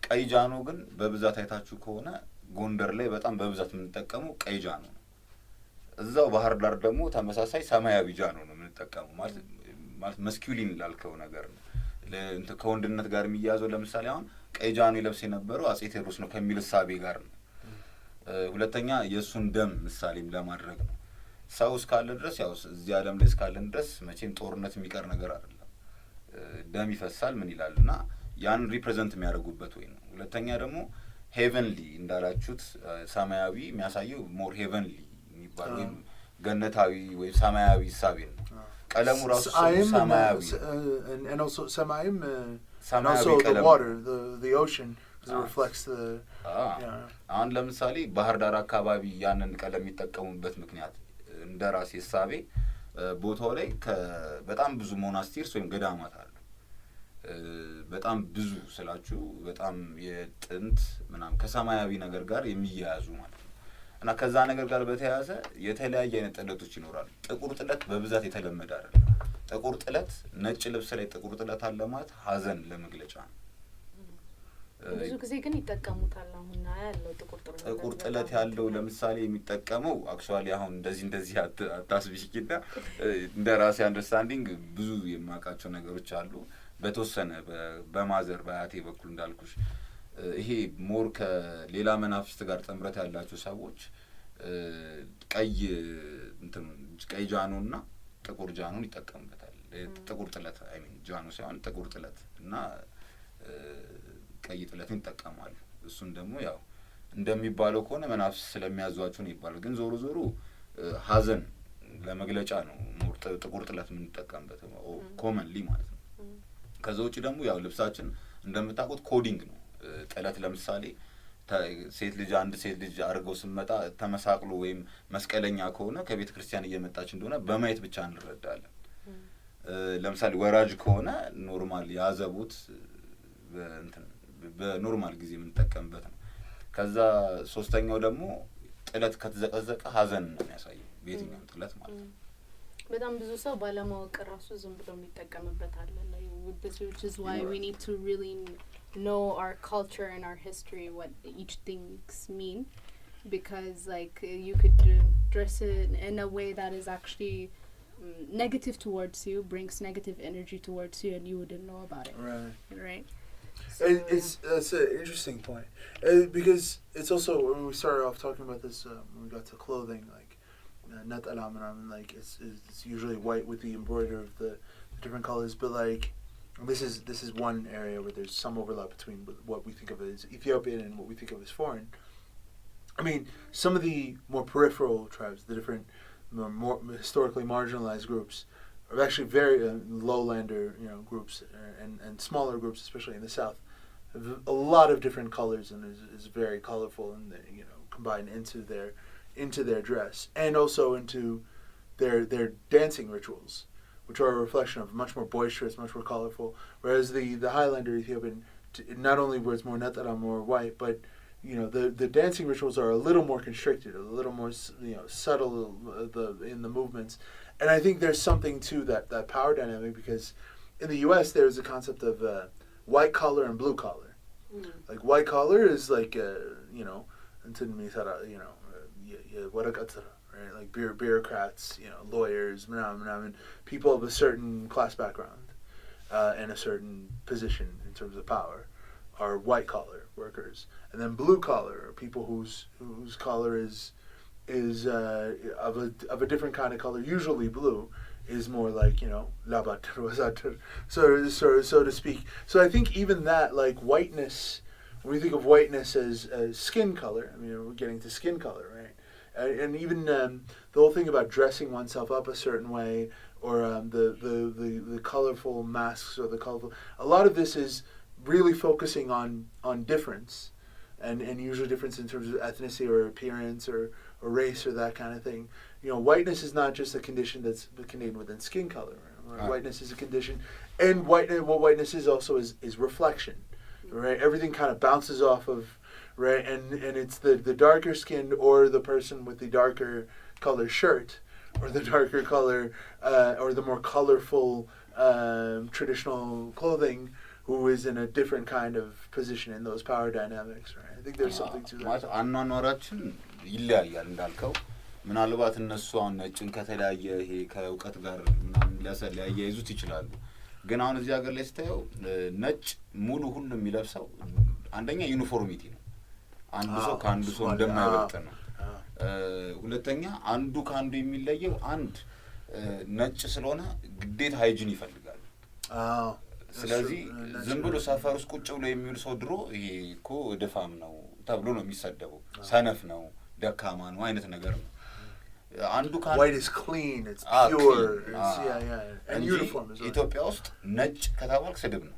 ቀይ ጃኖ ግን በብዛት አይታችሁ ከሆነ ጎንደር ላይ በጣም በብዛት የምንጠቀመው ቀይ ጃኖ ነው። እዛው ባህር ዳር ደግሞ ተመሳሳይ ሰማያዊ ጃኖ ነው የምንጠቀመው። ማለት መስኩሊን ላልከው ነገር ነው። ከወንድነት ጋር የሚያያዘው ለምሳሌ አሁን ቀይ ጃኖ ይለብስ የነበረው አጼ ቴዎድሮስ ነው ከሚል ሳቤ ጋር ነው። ሁለተኛ የሱን ደም ምሳሌም ለማድረግ ነው። ሰው እስካለ ድረስ ያው እዚህ ዓለም ላይ እስካለን ድረስ መቼም ጦርነት የሚቀር ነገር አይደለም። ደም ይፈሳል ምን ይላልና ያን ሪፕሬዘንት የሚያደርጉበት ወይ ነው። ሁለተኛ ደግሞ ሄቨንሊ እንዳላችሁት ሰማያዊ የሚያሳየው ሞር ሄቨንሊ የሚባል ወይ ገነታዊ ወይ ሰማያዊ ሳቤ ነው። ቀለሙ ራሱ ሰማያዊ and also ሰማይም and also the water, the ocean, because it reflects the አሁን ለምሳሌ ባህር ዳር አካባቢ ያንን ቀለም የሚጠቀሙበት ምክንያት እንደራሴ ሳቤ ቦታው ላይ በጣም ብዙ ሞናስቲርስ ወይም ገዳማት አሉ። በጣም ብዙ ስላችሁ በጣም የጥንት ምናም ከሰማያዊ ነገር ጋር የሚያያዙ ማለት ነው። እና ከዛ ነገር ጋር በተያያዘ የተለያየ አይነት ጥለቶች ይኖራሉ። ጥቁር ጥለት በብዛት የተለመደ አይደለም። ጥቁር ጥለት ነጭ ልብስ ላይ ጥቁር ጥለት አለ ማለት ሀዘን ለመግለጫ ነው። ብዙ ጊዜ ግን ይጠቀሙታል። አሁን ያለው ጥቁር ጥለት ያለው ለምሳሌ የሚጠቀመው አክቹአሊ አሁን እንደዚህ አታስቢሽኪና እንደራሴ አንደርስታንዲንግ ብዙ የማውቃቸው ነገሮች አሉ። በተወሰነ በማዘር በአያቴ በኩል እንዳልኩሽ ይሄ ሞር ከሌላ መናፍስት ጋር ጥምረት ያላቸው ሰዎች ቀይ ጃኖና ጥቁር ጃኖን ይጠቀሙበታል። ጥቁር ጥለት ጃኖ ሳይሆን ጥቁር ጥለት እና ቀይ ጥለትን ይጠቀማሉ። እሱን ደግሞ ያው እንደሚባለው ከሆነ መናፍስት ስለሚያዟቸው ነው ይባላል። ግን ዞሮ ዞሮ ሀዘን ለመግለጫ ነው ሞር ጥቁር ጥለት የምንጠቀምበት ኮመንሊ ማለት ነው። ከዛ ውጪ ደግሞ ያው ልብሳችን እንደምታውቁት ኮዲንግ ነው። ጥለት ለምሳሌ ሴት ልጅ አርገው ስመጣ ተመሳቅሎ ወይም መስቀለኛ ከሆነ ከቤተ ክርስቲያን እየመጣች እንደሆነ በማየት ብቻ እንረዳለን። ለምሳሌ ወራጅ ከሆነ ኖርማል ያዘቡት በኖርማል ጊዜ የምንጠቀምበት ነው። ከዛ ሶስተኛው ደግሞ ጥለት ከተዘቀዘቀ ሀዘን ነው የሚያሳየው በየትኛውም ጥለት ማለት ነው። በጣም ብዙ ሰው ባለማወቅ ራሱ ዝም ብሎ የሚጠቀምበት አለ። Which is why we need to really know our culture and our history, what each things mean, because like you could dress it in a way that is actually negative towards you, brings negative energy towards you, and you wouldn't know about it. Right. So, that's an interesting point, because it's also, when we started off talking about this, when we got to clothing, like natala and like it's usually white with the embroidery of the different colors, but like this is one area where there's some overlap between what we think of as Ethiopian and what we think of as foreign. I mean, some of the more peripheral tribes, the different more historically marginalized groups, are actually very lowlander, groups and smaller groups, especially in the south, have a lot of different colors and is very colorful and combined into their dress and also into their dancing rituals, which are a reflection of much more boisterous, much more colorful. Whereas the Highlander Ethiopian, not only was more netara, more white, but the dancing rituals are a little more constricted, a little more subtle in the movements, and I think there's something to that power dynamic, because in the U.S. there's a concept of white collar and blue collar. Like white collar is like right, like bureaucrats, lawyers, people of a certain class background and a certain position in terms of power are white collar workers, and then blue collar are people whose collar is of a different kind of color, usually blue, is more like labat so to speak. So I think even that, like whiteness, when we think of whiteness as skin color, I mean we're getting to skin color, right? And even the whole thing about dressing oneself up a certain way, or the colorful masks, or the colorful, a lot of this is really focusing on difference, and usually difference in terms of ethnicity or appearance or race or that kind of thing. Whiteness is not just a condition that's contained within skin color. Right? Whiteness is a condition, and what whiteness is also is reflection, right? Everything kind of bounces off of, right? And it's the darker skinned, or the person with the darker color shirt, or the darker color, or the more colorful traditional clothing, who is in a different kind of position in those power dynamics, right? I think there's something to that. አኗኗራችን ይለያያል እንዳልከው ምናልባት እነሱ አሁን ነጭን ከተለያየ ይሄ ከእውቀት ጋር ምናምን ሊያያይዙት ይችላሉ። ግን አሁን እዚህ ሀገር ላይ ስታየው ነጭ ሙሉ ሁሉ የሚለብሰው አንደኛ ዩኒፎርሚቲ ነው። አንዱ ሰው ከአንዱ ሰው እንደማይበልጥ ነው። ሁለተኛ አንዱ ከአንዱ የሚለየው አንድ ነጭ ስለሆነ ግዴታ ሃይጂን ይፈልጋል። ስለዚህ ዝም ብሎ ሰፈር ውስጥ ቁጭ ብሎ የሚውል ሰው ድሮ ይሄ እኮ ደፋም ነው ተብሎ ነው የሚሰደበው፣ ሰነፍ ነው፣ ደካማ ነው አይነት ነገር ነው። አንዱ ካን white is clean, it's pure, and uniform is ኢትዮጵያ ውስጥ ነጭ ከተባልክ ስድብ ነው።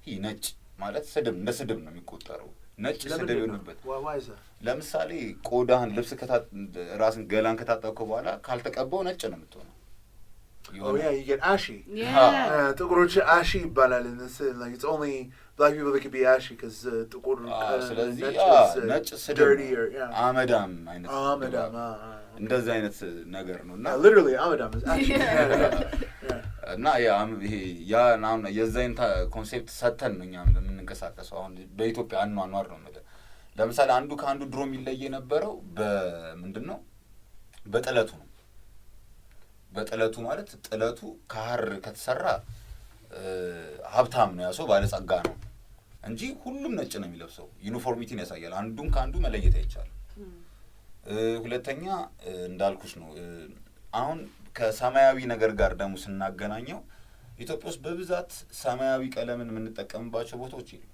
ይሄ ነጭ ማለት ስድብ እንደ ስድብ ነው የሚቆጠረው። ነጭ ስድብ ይሆንበት። why is that? ለምሳሌ ቆዳህን ልብስ ራስን ገላን ከታጠብከው በኋላ ካልተቀባው ነጭ ነው የምትሆነው። Oh yeah, you get ashy. Yeah. Ashy ይባላል in this, like it's only black people that can be ashy because ነጭ dirty or አመዳም አይነት እንደዛ አይነት ነገር ነውና literally አመዳም is ashy. እና ያ ናው የዛይን ኮንሴፕት ሰተን ነው እኛም ለምንንቀሳቀሰው። አሁን በኢትዮጵያ አኗኗር ነው ማለት ለምሳሌ አንዱ ከአንዱ ድሮ የሚለየ የነበረው በምንድነው በጥለቱ ነው። በጥለቱ ማለት ጥለቱ ከሐር ከተሰራ ሀብታም ነው ያሰው ባለጸጋ ነው እንጂ ሁሉም ነጭ ነው የሚለብሰው። ዩኒፎርሚቲን ያሳያል። አንዱን ከአንዱ መለየት አይቻልም። ሁለተኛ እንዳልኩሽ ነው አሁን ከሰማያዊ ነገር ጋር ደግሞ ስናገናኘው ኢትዮጵያ ውስጥ በብዛት ሰማያዊ ቀለምን የምንጠቀምባቸው ቦታዎች ይሉ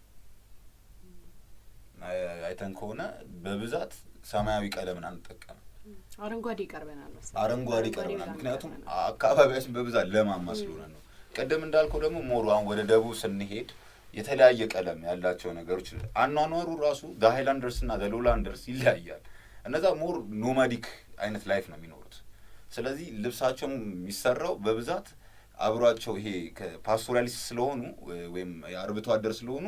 አይተን ከሆነ በብዛት ሰማያዊ ቀለምን አንጠቀም። አረንጓዴ ይቀርበናል መሰለኝ። አረንጓዴ ይቀርበናል ምክንያቱም አካባቢያችን በብዛት ለማማ ስለሆነ ነው። ቀደም እንዳልከው ደግሞ ሞሩ አሁን ወደ ደቡብ ስንሄድ የተለያየ ቀለም ያላቸው ነገሮች አኗኗሩ ራሱ ሃይላንደርስ እና ሎላንደርስ ይለያያል። እነዛ ሞር ኖማዲክ አይነት ላይፍ ነው የሚኖሩት። ስለዚህ ልብሳቸው የሚሰራው በብዛት አብሯቸው ይሄ ከፓስቶራሊስት ስለሆኑ ወይም የአርብቶ አደር ስለሆኑ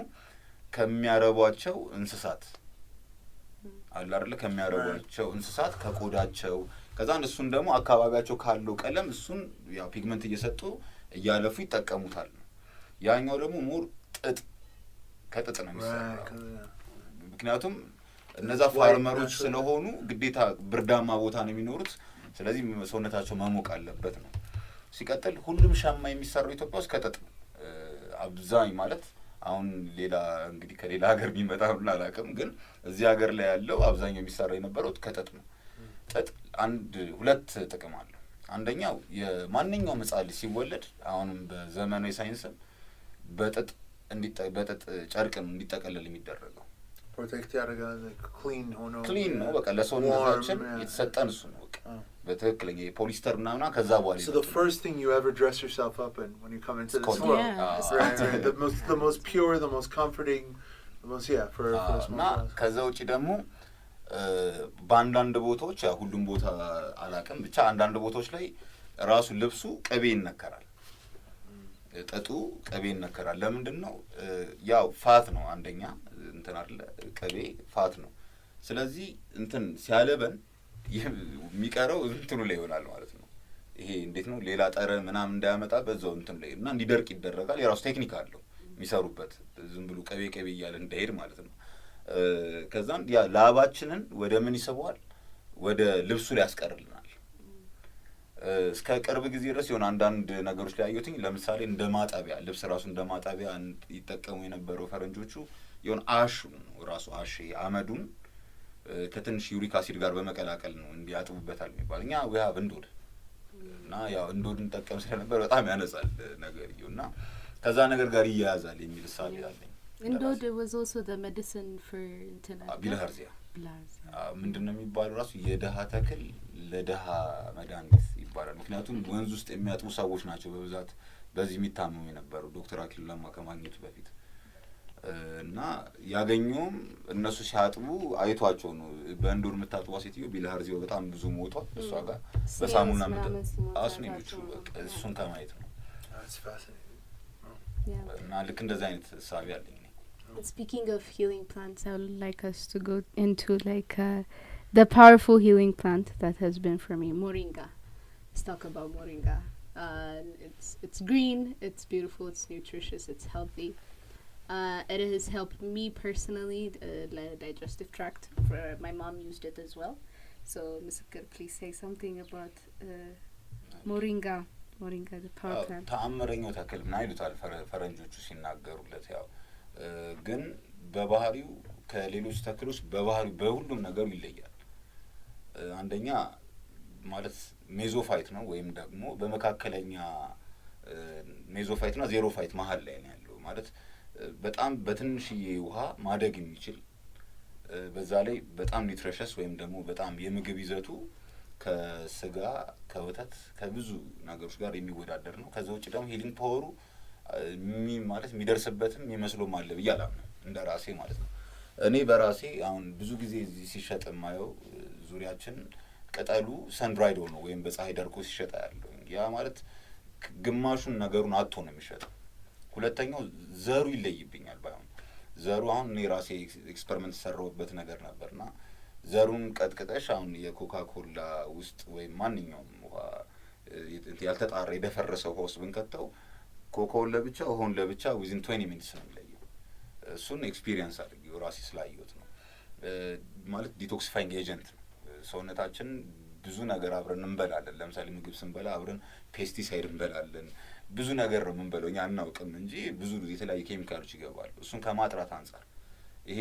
ከሚያረቧቸው እንስሳት አለ አይደል ከሚያረቧቸው እንስሳት ከቆዳቸው ከዛ እሱን ደግሞ አካባቢያቸው ካለው ቀለም እሱን ያው ፒግመንት እየሰጡ እያለፉ ይጠቀሙታል። ያኛው ደግሞ ሞር ጥጥ ከጥጥ ነው የሚሰራው። ምክንያቱም እነዛ ፋርመሮች ስለሆኑ ግዴታ ብርዳማ ቦታ ነው የሚኖሩት። ስለዚህ ሰውነታቸው መሞቅ አለበት ነው። ሲቀጥል ሁሉም ሻማ የሚሰራው ኢትዮጵያ ውስጥ ከጥጥ ነው። አብዛኝ ማለት አሁን ሌላ እንግዲህ ከሌላ ሀገር የሚመጣ ነው አላውቅም፣ ግን እዚህ ሀገር ላይ ያለው አብዛኛው የሚሰራው የነበረው ከጥጥ ነው። ጥጥ ሁለት ጥቅም አለው። አንደኛው የማንኛውም ሕፃን ልጅ ሲወለድ አሁንም በዘመናዊ ሳይንስም በጥጥ ጨርቅ ነው እንዲጠቀለል የሚደረገው። ፕሮቴክት ያደርጋል። ክሊን ነው በቃ ለሰውነታችን የተሰጠን እሱ ነው በቃ በትክክለኛ የፖሊስተር ምናምን ከዛ በኋላ So the first thing you ever dress yourself up in when you come into this world. Right. The most pure, the most comforting, the most for እና ከዛ ውጪ ደግሞ በአንዳንድ ቦታዎች ያ ሁሉም ቦታ አላውቅም ብቻ አንዳንድ ቦታዎች ላይ ራሱ ልብሱ ቅቤ ይነከራል። ጥጡ ቅቤ ይነከራል። ለምንድን ነው? ያው ፋት ነው አንደኛ እንትን አይደለ ቅቤ ፋት ነው። ስለዚህ እንትን ሲያለበን የሚቀረው እንትኑ ላይ ይሆናል ማለት ነው። ይሄ እንዴት ነው ሌላ ጠረን ምናምን እንዳያመጣ በዛው እንትን ላይ እና እንዲደርቅ ይደረጋል። የራሱ ቴክኒክ አለው የሚሰሩበት ዝም ብሎ ቅቤ እያለ እንዳይሄድ ማለት ነው። ከዛም ያ ላባችንን ወደ ምን ይስበዋል? ወደ ልብሱ ላይ ያስቀርልናል። እስከ ቅርብ ጊዜ ድረስ የሆነ አንዳንድ ነገሮች ላይ አየሁትኝ። ለምሳሌ እንደ ማጣቢያ ልብስ ራሱ እንደ ማጣቢያ ይጠቀሙ የነበረው ፈረንጆቹ የሆነ አሹን ራሱ አሽ አመዱን ከትንሽ ዩሪክ አሲድ ጋር በመቀላቀል ነው እንዲያጥቡበታል የሚባል። እኛ እንዶድ እና ያው እንዶድ እንጠቀም ስለነበር በጣም ያነጻል ነገር ይሁንና ከዛ ነገር ጋር ይያያዛል የሚል ሳቢ አለኝ። እንዶድ was also the medicine for ቢልሃርዚያ ምንድነው የሚባለው ራሱ የደሃ ተክል ለደሃ መድኃኒት ይባላል። ምክንያቱም ወንዝ ውስጥ የሚያጥቡ ሰዎች ናቸው በብዛት በዚህ የሚታመሙ የነበረው ዶክተር አክሊሉ ለማ ከማግኘቱ በፊት እና ያገኘውም እነሱ ሲያጥቡ አይቷቸው ነው። በእንዶድ የምታጥቧ ሴትዮ ቢልሃርዚያው በጣም ብዙ ሞቷል። እሷ ጋር በሳሙና አስኔዎቹ እሱን ከማየት ነው። እና ልክ እንደዛ አይነት ሳቢ አለኝ። Speaking of healing plants, I would like us to go into the powerful healing plant that has been for me, Moringa. Let's talk about Moringa. It's green, it's beautiful, it's nutritious, it's healthy. It has helped me personally, the digestive tract. My mom used it as well. So, Misikir, please say something about Moringa. Moringa, the power plant. ተአምረኛው ተክል ምን አይሉታል ፈረንጆቹ ሲናገሩለት። ያው ግን በባህሪው ከሌሎች ተክሎች በባህሪው በሁሉም ነገሩ ይለያል። አንደኛ ማለት ሜዞፋይት ነው ወይም ደግሞ በመካከለኛ ሜዞፋይትና ዜሮፋይት መሀል ላይ ነው ያለው። ማለት በጣም በትንሽዬ ውሃ ማደግ የሚችል በዛ ላይ በጣም ኒውትሪሽስ ወይም ደግሞ በጣም የምግብ ይዘቱ ከስጋ ከወተት ከብዙ ነገሮች ጋር የሚወዳደር ነው። ከዛ ውጪ ደግሞ ሂሊንግ ፓወሩ ማለት የሚደርስበትም የሚመስለው አለ ብዬ አላምንም እንደ ራሴ ማለት ነው። እኔ በራሴ አሁን ብዙ ጊዜ እዚህ ሲሸጥ የማየው ዙሪያችን ቅጠሉ ሰንድራይድ ሆኖ ወይም በፀሐይ ደርቆ ሲሸጥ ያለው ያ ማለት ግማሹን ነገሩን አጥቶ ነው የሚሸጠው። ሁለተኛው ዘሩ ይለይብኛል። ባይሆን ዘሩ አሁን እኔ ራሴ ኤክስፐሪመንት ሰራሁበት ነገር ነበርና ዘሩን ቀጥቅጠሽ አሁን የኮካ ኮላ ውስጥ ወይም ማንኛውም ውሃ ያልተጣራ የደፈረሰ ውሃ ውስጥ ብንከተው ኮካውን ለብቻ ውሃውን ለብቻ ዊዝን 20 ሚኒትስ ነው የሚለየው። እሱን ኤክስፒሪየንስ አድርጌው ራሴ ስላየሁት ነው። ማለት ዲቶክሲፋይንግ ኤጀንት ነው። ሰውነታችን ብዙ ነገር አብረን እንበላለን። ለምሳሌ ምግብ ስንበላ አብረን ፔስቲሳይድ እንበላለን። ብዙ ነገር ነው የምንበለው እኛ አናውቅም እንጂ ብዙ የተለያዩ ኬሚካሎች ይገባሉ። እሱን ከማጥራት አንጻር ይሄ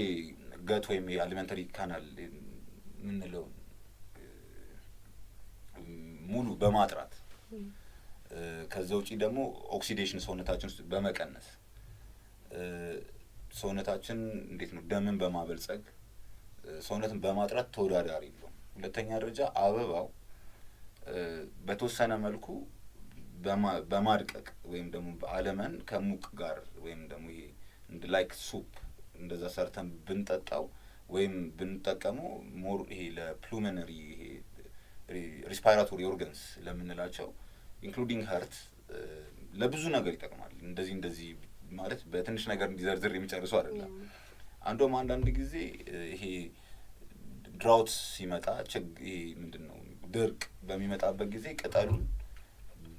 ገት ወይም የአሊመንተሪ ካናል የምንለው ሙሉ በማጥራት ከዛ ውጪ ደግሞ ኦክሲዴሽን ሰውነታችን ውስጥ በመቀነስ ሰውነታችን እንዴት ነው ደምን በማበልጸግ ሰውነትን በማጥራት ተወዳዳሪ ነው። ሁለተኛ ደረጃ አበባው በተወሰነ መልኩ በማድቀቅ ወይም ደግሞ በአለመን ከሙቅ ጋር ወይም ደግሞ ይሄ ላይክ ሱፕ እንደዛ ሰርተን ብንጠጣው ወይም ብንጠቀመው ሞር ይሄ ለፕሉሚነሪ ይሄ ሪስፓይራቶሪ ኦርጋንስ ለምንላቸው ኢንክሉዲንግ ሀርት ለብዙ ነገር ይጠቅማል። እንደዚህ ማለት በትንሽ ነገር እንዲዘርዝር የሚጨርሰው አይደለም። አንዳንድ ጊዜ ይሄ ድራውት ሲመጣ ይሄ ምንድነው ድርቅ በሚመጣበት ጊዜ ቅጠሉን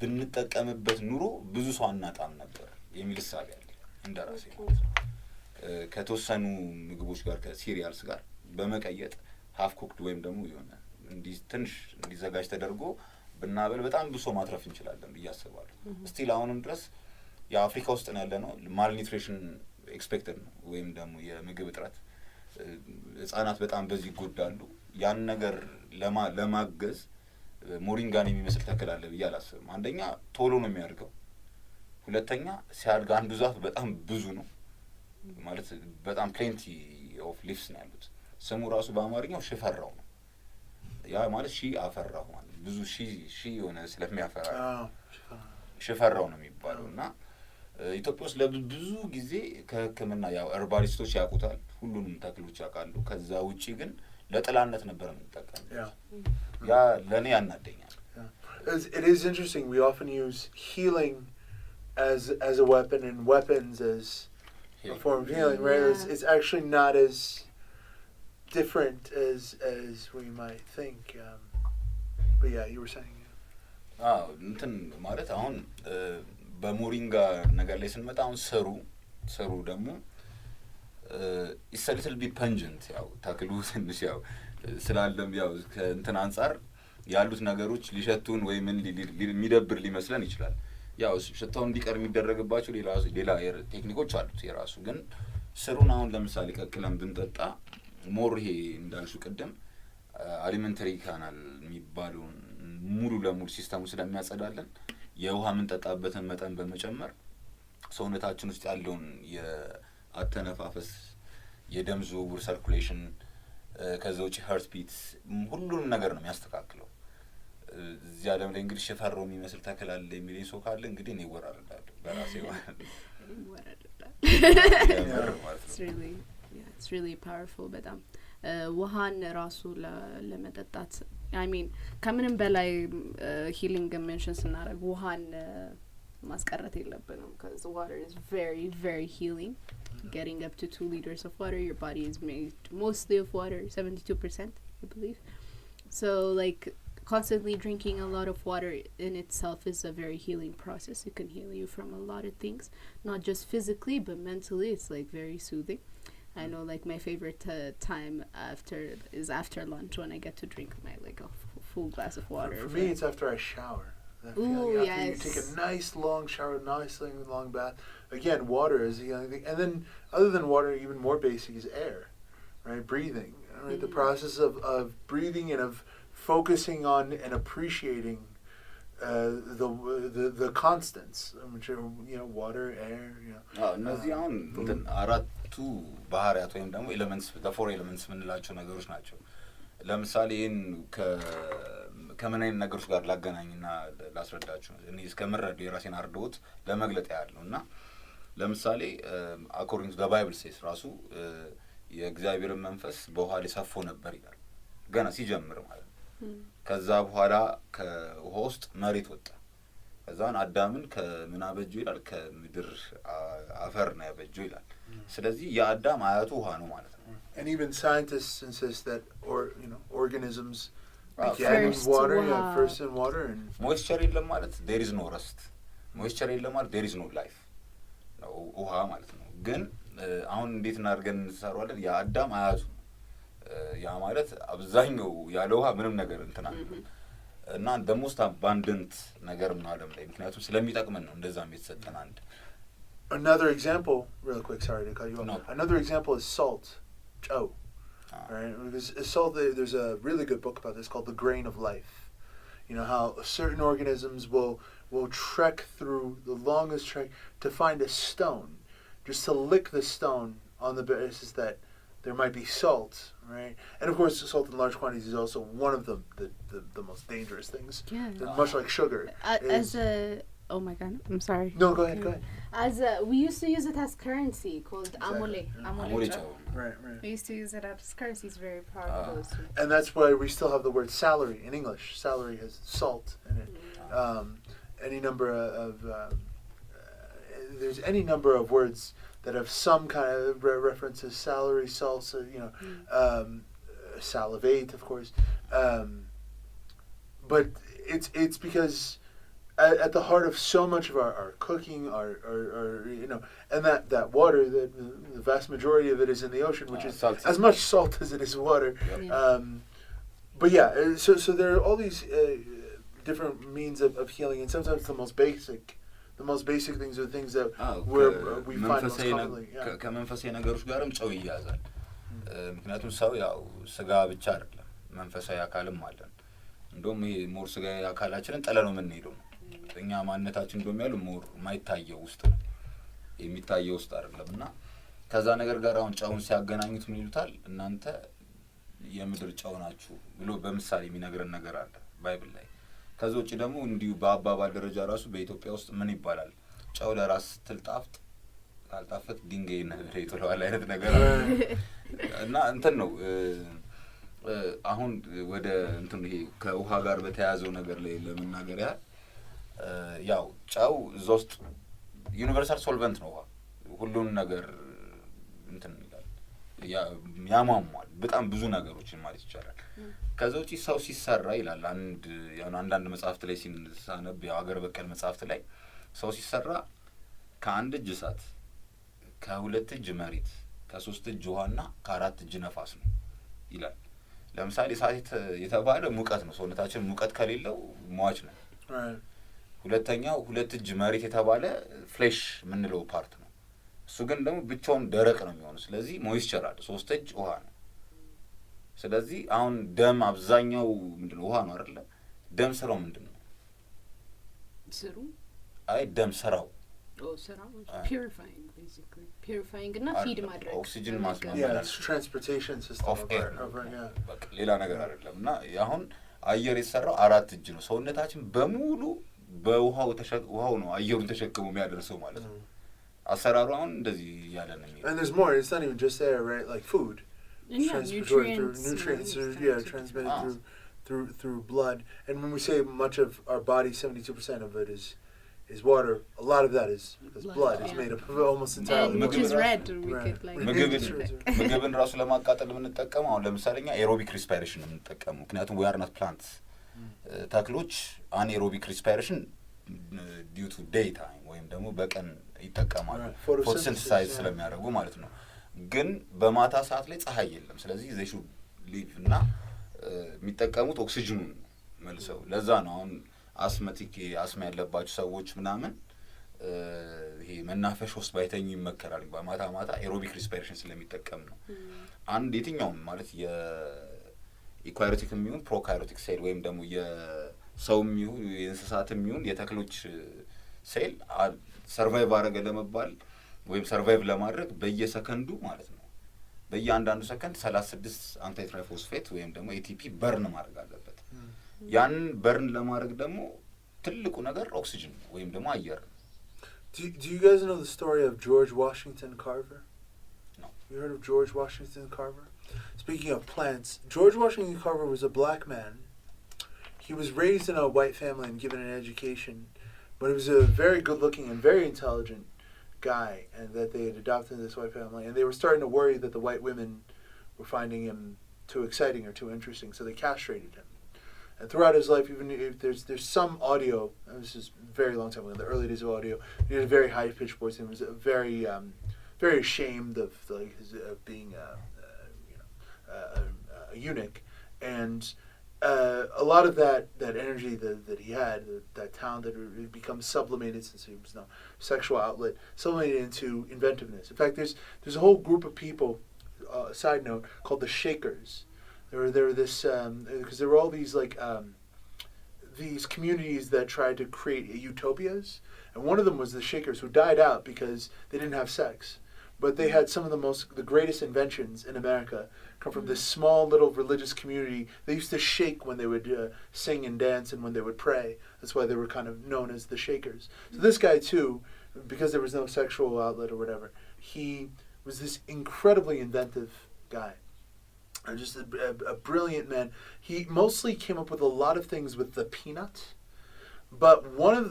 ብንጠቀምበት ኑሮ ብዙ ሰው አናጣም ነበር የሚል ሳቢ አለ እንደራሴ ማለት ነው። ከተወሰኑ ምግቦች ጋር ከሲሪያልስ ጋር በመቀየጥ ሃፍ ኩክድ ወይም ደግሞ የሆነ ትንሽ እንዲዘጋጅ ተደርጎ ብናበል በጣም ብዙ ሰው ማትረፍ እንችላለን ብዬ አስባለሁ። ስቲል አሁንም ድረስ የአፍሪካ ውስጥ ነው ያለነው ማልኒትሪሽን ኤክስፔክትድ ነው ወይም ደግሞ የምግብ እጥረት ህጻናት በጣም በዚህ ይጎዳሉ። ያን ነገር ለማገዝ ሞሪንጋን የሚመስል ተክል አለ ብዬ አላስብም። አንደኛ ቶሎ ነው የሚያድገው፣ ሁለተኛ ሲያድግ አንዱ ዛፍ በጣም ብዙ ነው ማለት በጣም ፕሌንቲ ኦፍ ሊፍስ ነው ያሉት። ስሙ ራሱ በአማርኛው ሽፈራው ነው። ያ ማለት አፈራው ማለት ብዙ የሆነ ስለሚያፈራ ሽፈራው ነው የሚባለው። እና ኢትዮጵያ ውስጥ ለብዙ ጊዜ ከህክምና ያው ኸርባሊስቶች ያውቁታል፣ ሁሉንም ተክሎች ያውቃሉ። ከዛ ውጪ ግን ለጥላነት ነበር የምንጠቀመው። ያ ለኔ ያናደኛል። It is interesting. We often use healing as a weapon and weapons as a form of healing, right? Yeah. It's actually not as different as we might think. But yeah, you were saying. እንትን ማለት አሁን በሞሪንጋ ነገር ላይ ስንመጣ አሁን ሰሩ ደግሞ it's a little bit pungent ያው ታክሉ ትንሽ ያው ስላለም ያው ከእንትን አንፃር ያሉት ነገሮች ሊሸቱን ወይ ምን የሚደብር ሊመስለን ይችላል። ያው ሽታው እንዲቀር የሚደረግባቸው ሌላ ቴክኒኮች አሉት የራሱ። ግን ስሩን አሁን ለምሳሌ ቀቅለን ብንጠጣ ሞር ይሄ እንዳልሽው ቅድም አሊመንተሪ ካናል የሚባለውን ሙሉ ለሙሉ ሲስተሙ ስለሚያጸዳለን የውሃ የምንጠጣበትን መጠን በመጨመር ሰውነታችን ውስጥ ያለውን የአተነፋፈስ የደም ዝውውር ሰርኩሌሽን ከዛ ውጪ ሀርት ቢት ሁሉንም ነገር ነው የሚያስተካክለው። እዚህ ዓለም ላይ እንግዲህ ሽፈራው የሚመስል ተክል አለ የሚለኝ ሰው ካለ እንግዲህ እኔ እወራረዳለሁ በራሴ ማለት ነው። It's really powerful በጣም ውሃን ራሱ ለመጠጣት I mean ከምንም በላይ healing ሜንሽን ስናደርግ ውሃን ማስቀረት የለብንም because water is very very healing. Getting up to 2 liters of water, your body is made mostly of water, 72% I believe. So like constantly drinking a lot of water in itself is a very healing process. It can heal you from a lot of things, not just physically but mentally. It's like very soothing. I know like my favorite time is after lunch when I get to drink my like a full glass of water. For me it's after I shower. Ooh, after you take a nice long shower, nice long bath. Again, water is the only thing. And then other than water, even more basic is air, right? Breathing, right? The process of breathing and of focusing on and appreciating the constants, which are, you know, water, air, you know. እነዚህ አሁን እንትን አራቱ ባህሪያት ወይም ደግሞ ኤሌመንትስ the 4 elements የምንላቸው ነገሮች ናቸው። ለምሳሌ ይህን ከምን አይነት ነገሮች ጋር ላገናኝና ላስረዳችሁ እኔ እስከምረዳው የራሴን አርዶት ለመግለጥ ያለው እና ለምሳሌ according to the Bible says ራሱ የእግዚአብሔር መንፈስ በውሃ ላይ ሰፎ ነበር ይላል ገና ሲጀምር ማለት ነው። ከዛ በኋላ ከውሃ ውስጥ መሬት ወጣ። ከዛን አዳምን ከምን አበጀው ይላል ከምድር አፈር ነው ያበጀው ይላል። ስለዚህ የአዳም አያቱ ውሃ ነው ማለት ነው። And even scientists insist that organisms began in water, first in water and moisture የለም ማለት there is no rest. moisture የለም ማለት there is no life. ነው ውሃ ማለት ነው። ግን አሁን እንዴት እናርገን እንሰራዋለን? የአዳም አያቱ ያ ማለት አብዛኛው ያለ ውሃ ምንም ነገር እንትና እና the most abundant ነገር ነው ዓለም ላይ ምክንያቱም ስለሚጠቅመን ነው እንደዛም የተሰጠን አንድ Another example, real quick, sorry to cut you off. No. Another example is salt, chow. Right? Because salt, there's a really good book about this called The Grain of Life. You know how certain organisms will trek through the longest trek to find a stone, just to lick the stone on the basis that there might be salt, right? And of course, salt in large quantities is also one of the most dangerous things. Yeah. Much like sugar. Oh my god, I'm sorry. No, go ahead. We used to use it as currency called amole. Amole chow. Right. We used to use it as currency. It's very powerful. And that's why we still have the word salary in English. Salary has salt in it. Any number of there's any number of words that have some kind of references. Salary, salt, salivate, of course. But it's because at the heart of so much of our cooking, our and that water, the vast majority of it is in the ocean, which is salty. as much salt as it is water. Yep. Yeah. But yeah, so there are all these different means of healing, and sometimes the most basic things are the things that we find most commonly. Yeah. ከመንፈሳዊ ነገሮች ጋርም ጨው ይያዛል። ምክንያቱም ሰው ያው ስጋ ብቻ አይደለም መንፈሳዊ አካልም አለን። እንደውም ይሄ ሞር ስጋዊ አካላችንን ጥለነው የምንሄደው ነው። እኛ ማንነታችን እንደውም ያለው ሞር ማይታየው ውስጥ ነው የሚታየው ውስጥ አይደለም። እና ከዛ ነገር ጋር አሁን ጨውን ሲያገናኙት ምን ይሉታል? እናንተ የምድር ጨው ናችሁ ብሎ በምሳሌ የሚነግረን ነገር አለ ባይብል ላይ። ከዛ ውጪ ደግሞ እንዲሁ በአባባል ደረጃ ራሱ በኢትዮጵያ ውስጥ ምን ይባላል? ጨው ለራስ ስትልጣፍጥ ካልጣፈጥ ድንጋይ ነህ ይጥለዋል አይነት ነገር አለ። እና እንትን ነው አሁን ወደ እንትን ይሄ ከውሃ ጋር በተያያዘው ነገር ላይ ለመናገር ያህል ያው ጨው እዛ ውስጥ ዩኒቨርሳል ሶልቨንት ነው። ውሃ ሁሉን ነገር እንትን ይላል ያሟሟል በጣም ብዙ ነገሮችን ማለት ይቻላል። ከዛ ውጪ ሰው ሲሰራ ይላል አንዳንድ መጽሐፍት ላይ ሲነሳነብ ያው ሀገር በቀል መጽሐፍት ላይ ሰው ሲሰራ ከአንድ እጅ እሳት፣ ከሁለት እጅ መሬት፣ ከሶስት እጅ ውሃና ከአራት እጅ ነፋስ ነው ይላል። ለምሳሌ እሳት የተባለ ሙቀት ነው። ሰውነታችን ሙቀት ከሌለው ሟች ነው። ሁለተኛው ሁለት እጅ መሬት የተባለ ፍሌሽ የምንለው ፓርት ነው። እሱ ግን ደግሞ ብቻውን ደረቅ ነው የሚሆነው። ስለዚህ ሞይስቸር አለ። ሶስት እጅ ውሃ ነው። ስለዚህ አሁን ደም አብዛኛው ምንድነው? ውሃ ነው አይደለ? ደም ስራው ምንድነው? ስሩ አይ ደም ስራው ስራው ፒዩሪፋይንግ እና ፊድ ማድረግ ኦክሲጅን ማስማማት ትራንስፖርቴሽን ሲስተም ኦፍ ኤር በቃ ሌላ ነገር አይደለም። እና አሁን አየር የተሰራው አራት እጅ ነው። ሰውነታችን በሙሉ በውሃው ነው አየሩን ተሸክሞ የሚያደርሰው ማለት ነው። አሰራሩ አሁን እንደዚህ ያለ ነው። And there's more. It's not even just air, right? Like food. Nutrients transmitted through blood. And when we say much of our body, 72% of it is water. A lot of that is blood. It's made up of almost entirely. Which is red. ምግብን ራሱ ለማቃጠል የምንጠቀመው አሁን ለምሳሌ እኛ ኤሮቢክ ሪስፓይሬሽን ነው የምንጠቀመው። ምክንያቱም we are not plants. ተክሎች አንኤሮቢክ ሪስፓይሬሽን ዲዩ ቱ ዴይ ታይም ወይም ደግሞ በቀን ይጠቀማሉ ፎቶሲንተሳይዝ ስለሚያደርጉ ማለት ነው። ግን በማታ ሰዓት ላይ ፀሐይ የለም። ስለዚህ they should live እና የሚጠቀሙት ኦክሲጅኑን መልሰው። ለዛ ነው አሁን አስማ ያለባቸው ሰዎች ምናምን ይሄ መናፈሻ ውስጥ ባይተኙ ይመከራል። በማታ ኤሮቢክ ሪስፓይሬሽን ስለሚጠቀም ነው። አንድ የትኛውም ማለት የኢኳሪዮቲክ የሚሆን ፕሮካሪዮቲክ ሴል ወይም ደግሞ የሰው የሚሆን የእንስሳት የሚሆን የተክሎች ሴል ሰርቫይቭ አደረገ ለመባል ወይም ሰርቫይቭ ለማድረግ በየሰከንዱ ማለት ነው በየአንዳንዱ ሰከንድ 36 አንታይትራይፎስፌት ወይም ደግሞ ኤቲፒ በርን ማድረግ አለበት። ያን በርን ለማድረግ ደግሞ ትልቁ ነገር ኦክሲጅን ወይም ደግሞ አየር ነው። Do you guys know the story of George Washington Carver? No. You heard of George Washington Carver? Speaking of plants, George Washington Carver was a black man. He was raised in a white family and given an education, but he was a very good-looking and very intelligent guy, and that they had adopted this white family, and they were starting to worry that the white women were finding him too exciting or too interesting, so they castrated him. And throughout his life, even if there's some audio, and this is a very long time ago, in the early days of audio, he had a very high-pitched voice, and was very, very ashamed of being a eunuch, and a lot of that energy that he had, that talent that had become sublimated, since he was no sexual outlet, sublimated into inventiveness. In fact, there's a whole group of people, side note, called the Shakers. There were this because there were all these these communities that tried to create utopias, and one of them was the Shakers, who died out because they didn't have sex. But they had some of the greatest inventions in America come from this small little religious community. They used to shake when they would sing and dance and when they would pray. That's why they were kind of known as the Shakers. So this guy too, because there was no sexual outlet or whatever, he was this incredibly inventive guy. Just a brilliant man. He mostly came up with a lot of things with the peanut. But one of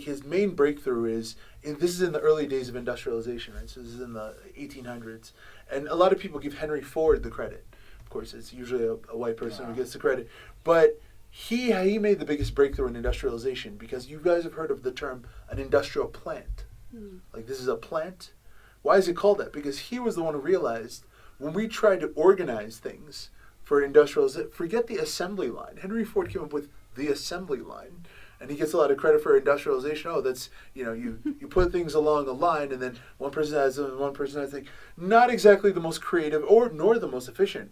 his main breakthrough is, this is in the early days of industrialization, right? So this is in the 1800s. And a lot of people give Henry Ford the credit. Of course, it's usually a white person who gets the credit. But he made the biggest breakthrough in industrialization, because you guys have heard of the term an industrial plant. Like, this is a plant. Why is it called that? Because he was the one who realized when we tried to organize things for industrialization, forget the assembly line. Henry Ford came up with the assembly line, and he gets a lot of credit for industrialization. Oh, that's, you put things along a line, and then one person has them, and one person has things. Not exactly the most creative nor the most efficient,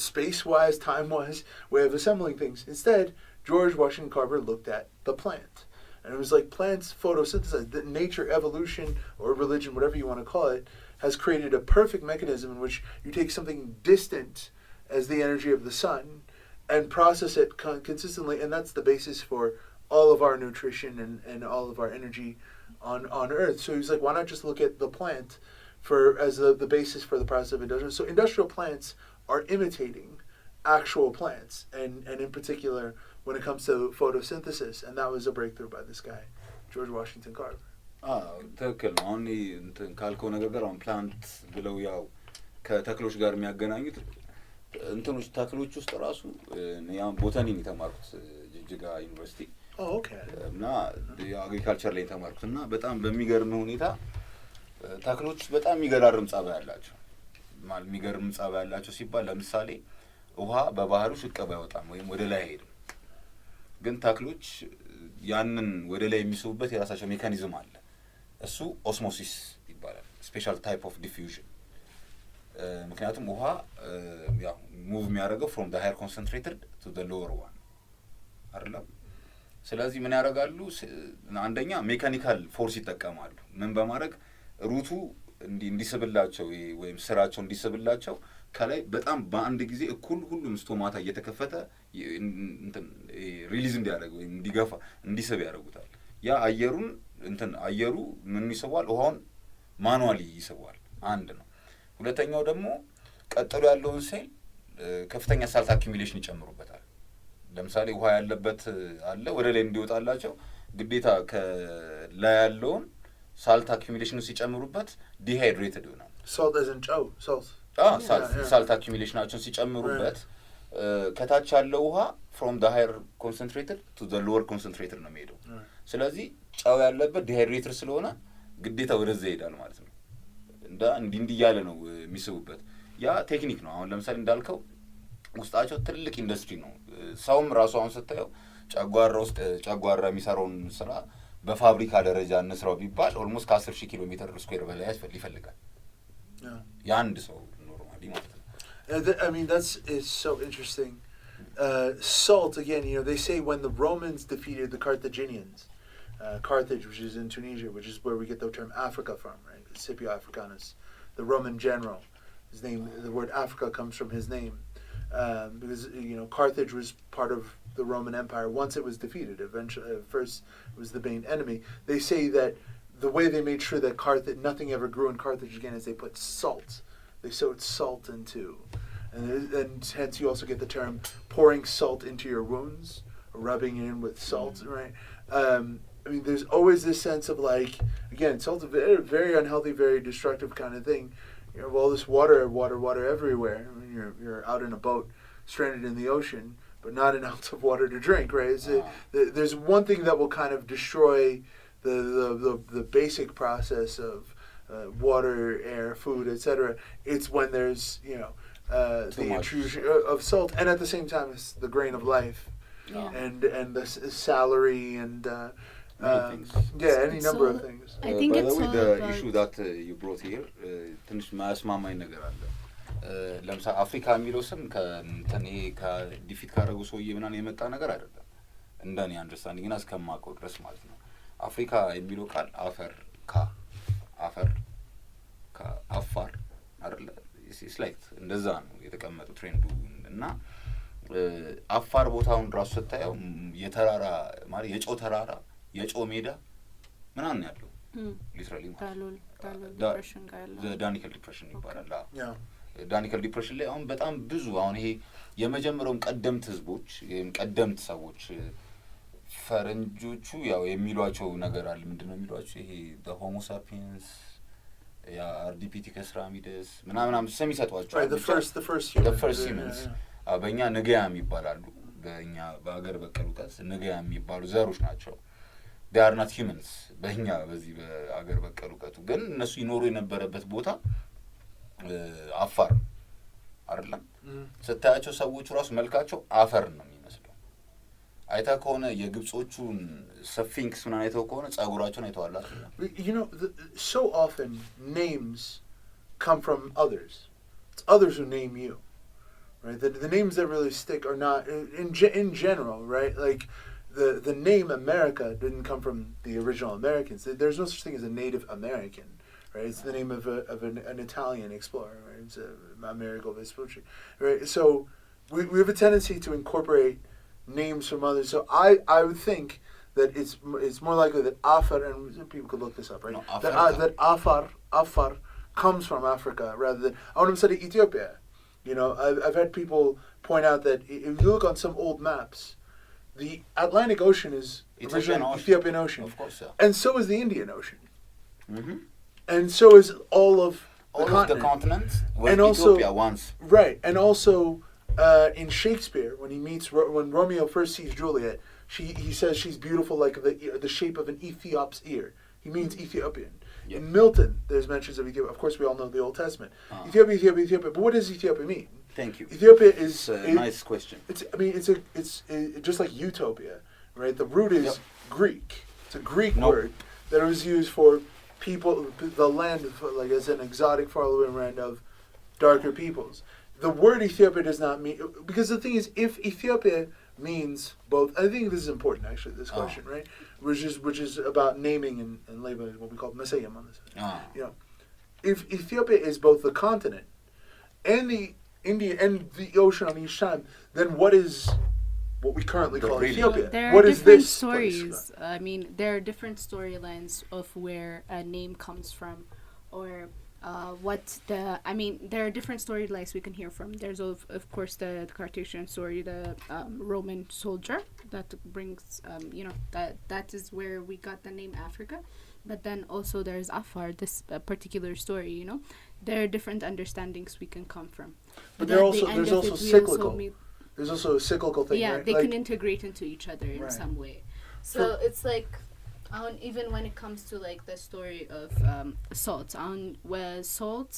space-wise, time-wise, way of assembling things. Instead, George Washington Carver looked at the plant. And it was like plants photosynthesize, that nature, evolution, or religion, whatever you want to call it, has created a perfect mechanism in which you take something distant as the energy of the sun and process it consistently, and that's the basis for all of our nutrition and all of our energy on Earth. So he's like, why not just look at the plant as the basis for the process of industrial? So industrial plants are imitating actual plants, and in particular when it comes to photosynthesis, and that was a breakthrough by this guy, George Washington Carver. ትክክል ነው። አሁን እንትን ካልከው ነገር ጋር አሁን ፕላንት ብለው ያው ከተክሎች ጋር የሚያገናኙት እንትኖች ተክሎች ውስጥ ራሱ ያው ቦታኒን የተማርኩት ጅጅጋ ዩኒቨርሲቲ እና አግሪካልቸር ላይ የተማርኩት እና በጣም በሚገርም ሁኔታ ተክሎች በጣም የሚገራርም ጸባይ ያላቸው ማለት የሚገርም ጸባይ ያላቸው ሲባል ለምሳሌ ውሃ በባህሩ ሽቅብ አይወጣም ወይም ወደ ላይ አይሄድም። ግን ተክሎች ያንን ወደ ላይ የሚስቡበት የራሳቸው ሜካኒዝም አለ። እሱ ኦስሞሲስ ይባላል። ስፔሻል ታይፕ ኦፍ ዲፊውዥን። ምክንያቱም ውሃ ያው ሙቭ የሚያደርገው from the higher concentrated to the lower one አይደለም። ስለዚህ ምን ያደርጋሉ? አንደኛ ሜካኒካል ፎርስ ይጠቀማሉ። ምን በማድረግ ሩቱ እንዲስብላቸው ወይም ስራቸው እንዲስብላቸው ከላይ በጣም በአንድ ጊዜ እኩል ሁሉም ስቶማታ እየተከፈተ ሪሊዝ እንዲያደርግ ወይም እንዲገፋ እንዲስብ ያደርጉታል። ያ አየሩ ምን ይስባል? ውሃውን ማኑዋሊ ይስባል። አንድ ነው። ሁለተኛው ደግሞ ቀጥሎ ያለውን ሴል ከፍተኛ ሳልት አኪሙሌሽን ይጨምሩበታል። ለምሳሌ ውሃ ያለበት አለ ወደ ላይ እንዲወጣላቸው ግዴታ ከላይ ያለውን ሳልት አኪሙሌሽን ሲጨምሩበት ዲሃይድሬትድ ይሆናል። Salt as in chow, salt. ሳልት አኪሙሌሽናቸውን ሲጨምሩበት ከታች ያለው ውሃ from the higher concentrated to the lower concentrated ነው የሚሄደው። ስለዚህ ጫው ያለበት ዲሃይድሬትድ ስለሆነ ግዴታ ወደዛ ይሄዳል ማለት ነው። እንዲህ ያለ ነው የሚስቡበት። ያ ቴክኒክ ነው። አሁን ለምሳሌ እንዳልከው ውስጣቸው ትልቅ ኢንዱስትሪ ነው። ሰውም ራሱ አሁን ስታየው ጨጓራ የሚሰራውን ስራ በፋብሪካ ደረጃ እንስራው ቢባል ኦልሞስት ከ10,000 ኪሎ ሜትር ስኩዌር በላይ ይፈልጋል። የአንድ ሰው ኖርማሊ ማለት ነው። I mean, is so interesting. Salt, again, they say when the Romans defeated the Carthaginians, Carthage, which is in Tunisia, which is where we get the term Africa from, right? Scipio Africanus, the Roman general. His name, the word Africa comes from his name, because Carthage was part of the Roman Empire once it was defeated. Eventually, first it was the main enemy. They say that the way they made sure that nothing ever grew in Carthage again is they put salt. They sowed salt into, and hence you also get the term pouring salt into your wounds, or rubbing in with salt, right? I mean, there's always this sense of like, again, salt's a very, very unhealthy, very destructive kind of thing. You have all this water everywhere. I mean, you're out in a boat, stranded in the ocean, but not an ounce of water to drink, right? There's one thing that will kind of destroy the basic process of water, air, food, etc. It's when there's the intrusion of salt, and at the same time it's the grain of life, and the salary and any number of things. I think it's all the about issue that you brought here. ትንሽ ማስማማኝ ነገር አለ። ለምሳሌ አፍሪካ የሚለው ስም ከዲፊት ካደረጉ ሰውዬ ምናምን የመጣ ነገር አይደለም። እንደኔ አንደርስታንዲንግ እና እስከማውቀው ድረስ ማለት ነው። አፍሪካ የሚለው ቃል አፈር አፋር አይደለ? ኢትስ ላይክ እንደዛ ነው የተቀመጠው ትሬንዱ። እና አፋር ቦታውን ራሱ ስታየው የተራራ ማለት የጨው ተራራ የጨው ሜዳ ምናምን ያለው ሊትራሊ ዳኒካል ዲፕሬሽን ይባላል። ዳኒካል ዲፕሬሽን ላይ አሁን በጣም ብዙ አሁን ይሄ የመጀመሪያውም ቀደምት ህዝቦች ወይም ቀደምት ሰዎች ፈረንጆቹ ያው የሚሏቸው ነገር አለ። ምንድነው የሚሏቸው? ይሄ the homo sapiens ardipithecus ramidus ምናምን ስም ይሰጧቸዋል። the first humans በእኛ ንገያም ይባላሉ። በእኛ በአገር በቀል እውቀት ንጋ የሚባሉ ዘሮች ናቸው። they are not humans በእኛ በዚህ በአገር በቀል እውቀቱ ግን እነሱ ይኖሩ የነበረበት ቦታ አፋር አይደለም ስታያቸው ሰዎቹ ራሱ መልካቸው አፈር ነው የሚመስለው አይታ ከሆነ የግብጾቹን ስፊንክስ ምን አይተው ከሆነ ጸጉራቸውን አይተዋላት you know so often names come from others. It's others who name you, right? The names that really stick are not in general, right? Like the name America didn't come from the original Americans. There's no such thing as a Native American, right? It's the name of an Italian explorer, right? It's Amerigo Vespucci, right? So we have a tendency to incorporate names from others. So I would think that it's more likely that Afar, and people could look this up, right? No, that Afar comes from Africa rather than I want to study Ethiopia. You know, I've had people point out that if you look on some old maps, the Atlantic Ocean is originally Ethiopian Ocean. Of course, yeah. And so is the Indian Ocean. Mm-hmm. And so is all of the continent. And Ethiopia also, once. Right. And also in Shakespeare, when Romeo first sees Juliet, he says she's beautiful like the shape of an Ethiop's ear. He means Ethiopian. Yep. In Milton, there's mentions of Ethiopia. Of course, we all know the Old Testament. Ethiopia. But what does Ethiopia mean? Thank you. Ethiopia is a nice question. It's just like utopia, right? The root is Greek. It's a Greek word that was used for people, the land, like as an exotic faraway land of darker peoples. The word Ethiopia does not mean because the thing is, if Ethiopia means both, I think this is important actually. This question, right? Which is about naming and labeling, what we call Messiah on this. You know, if Ethiopia is both the continent and the India and the ocean on each side, then what we currently call Ethiopia? There what are is different this stories. place? I mean, there are different storylines of where a name comes from, or there are different storylines we can hear from. There's of course the Cartesian story, the Roman soldier that brings that is where we got the name Africa. But then also there's Afar, this particular story. You know, there are different understandings we can come from. But there's also cyclical. There's also a cyclical thing. Yeah, right? they can integrate into each other in some way. So it's like. Even when it comes to like the story of salt, salt,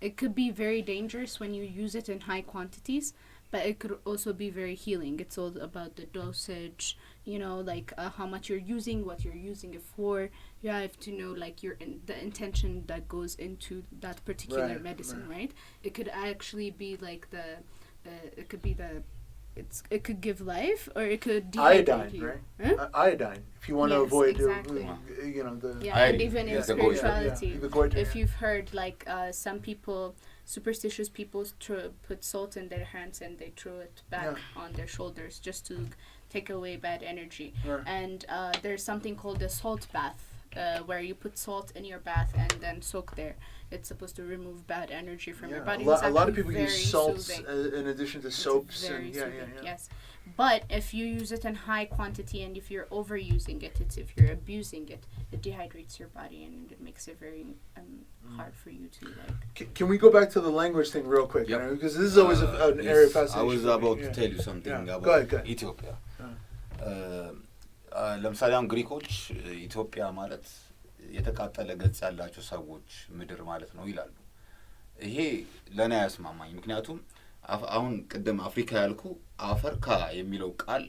it could be very dangerous when you use it in high quantities, but it could also be very healing. It's all about the dosage, you know, like how much you're using, what you're using it for. You have to know like the intention that goes into that particular medicine, right? It could actually be like it could give life, or it could dehydrate you. Right? Huh? Iodine, if you want to avoid, and even in spirituality, if you've heard, like some people, superstitious people, put salt in their hands and they throw it back on their shoulders just to take away bad energy. And there's something called a salt bath, where you put salt in your bath and then soak there. It's supposed to remove bad energy from your body. A lot of people use salts in addition to soaps. Yes. But if you use it in high quantity and if you're overusing it, if you're abusing it, it dehydrates your body and it makes it very hard for you to like. Can we go back to the language thing real quick? Yep. Because this is always an area of fascination. I was about to tell you something about Ethiopia. ለምሳሌ አሁን ግሪኮች ኢትዮጵያ ማለት የተቃጠለ ገጽ ያላቸው ሰዎች ምድር ማለት ነው ይላሉ። ይሄ ለኔ ያስማማኝ ምክንያቱም አሁን ቀደም አፍሪካ ያልኩ አፈርካ የሚለው ቃል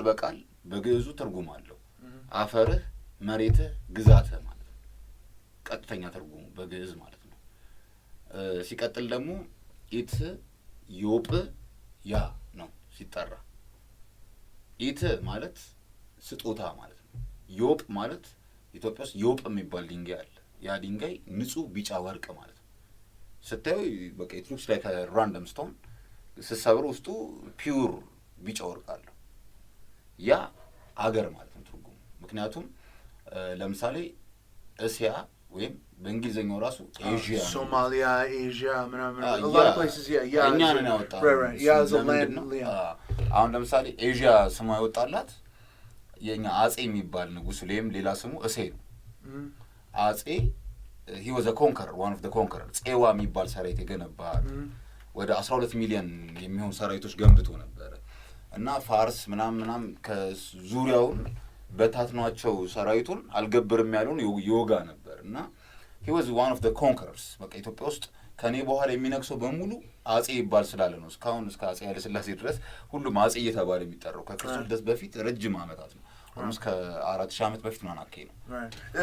በቃል በግዕዙ ትርጉም አለው። አፈርህ መሬትህ ግዛትህ ማለት ነው። ቀጥተኛ ትርጉሙ በግዕዝ ማለት ነው። ሲቀጥል ደግሞ ኢትዮጵያ ነው ሲጠራ። ኢት ማለት ስጦታ ማለት ነው። ዮጵ ማለት ኢትዮጵያ ውስጥ ዮጵ የሚባል ድንጋይ አለ። ያ ድንጋይ ንጹህ ቢጫ ወርቅ ማለት ነው። ስታዩ በቃ it looks like a random stone ስሰብሩ ውስጡ ፒውር ቢጫ ወርቅ አለው። ያ አገር ማለት ነው ትርጉሙ። ምክንያቱም ለምሳሌ እስያ ወይም በእንግሊዘኛው ራሱ ኤዥያ ሶማሊያ ኤዥያ ምናምን a lot of places እኛ ነን ያወጣው አሁን ለምሳሌ ኤዥያ ስሟ ያወጣላት የኛ አጼ የሚባል ንጉስ ለም ሌላ ስሙ እሴ ነው። አጼ he was a conqueror, one of the conquerors. ጼዋ የሚባል ሰራዊት የገነባ ወደ 12 ሚሊዮን የሚሆን ሰራዊቶች ገንብቶ ነበር እና ፋርስ ምናምን ከዙሪያውን በታትኗቸው ሰራዊቱን አልገብርም ያለውን ይወጋ ነበር እና he was one of the conquerors በቃ ኢትዮጵያ ውስጥ ከኔ በኋላ የሚነክሰው በሙሉ አጼ ይባል ስላለ ነው እስካሁን እስከ አጼ ኃይለ ሥላሴ ድረስ ሁሉም አጼ እየተባለ የሚጠራው ከክርስቶስ ልደት በፊት ረጅም ዓመታት ነው almost ከ4000 ዓመት በፊት ነው አናከይ ነው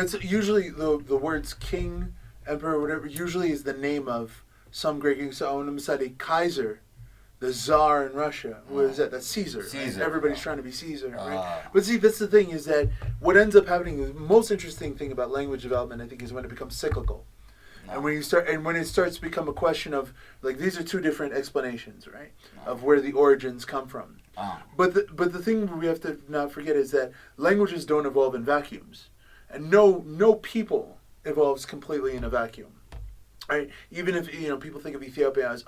It's usually the words king emperor whatever usually is the name of some Greek king so when somebody Kaiser the Tsar in Russia, what is that? That's Caesar. Caesar. Right? Everybody's trying to be Caesar, right? But see, that's the thing is that what ends up happening, the most interesting thing about language development, I think, is when it becomes cyclical. And when it starts to become a question of, like, these are two different explanations, right? Of where the origins come from. But the thing we have to not forget is that languages don't evolve in vacuums. And no people evolves completely in a vacuum. Right, even if people think of Ethiopia as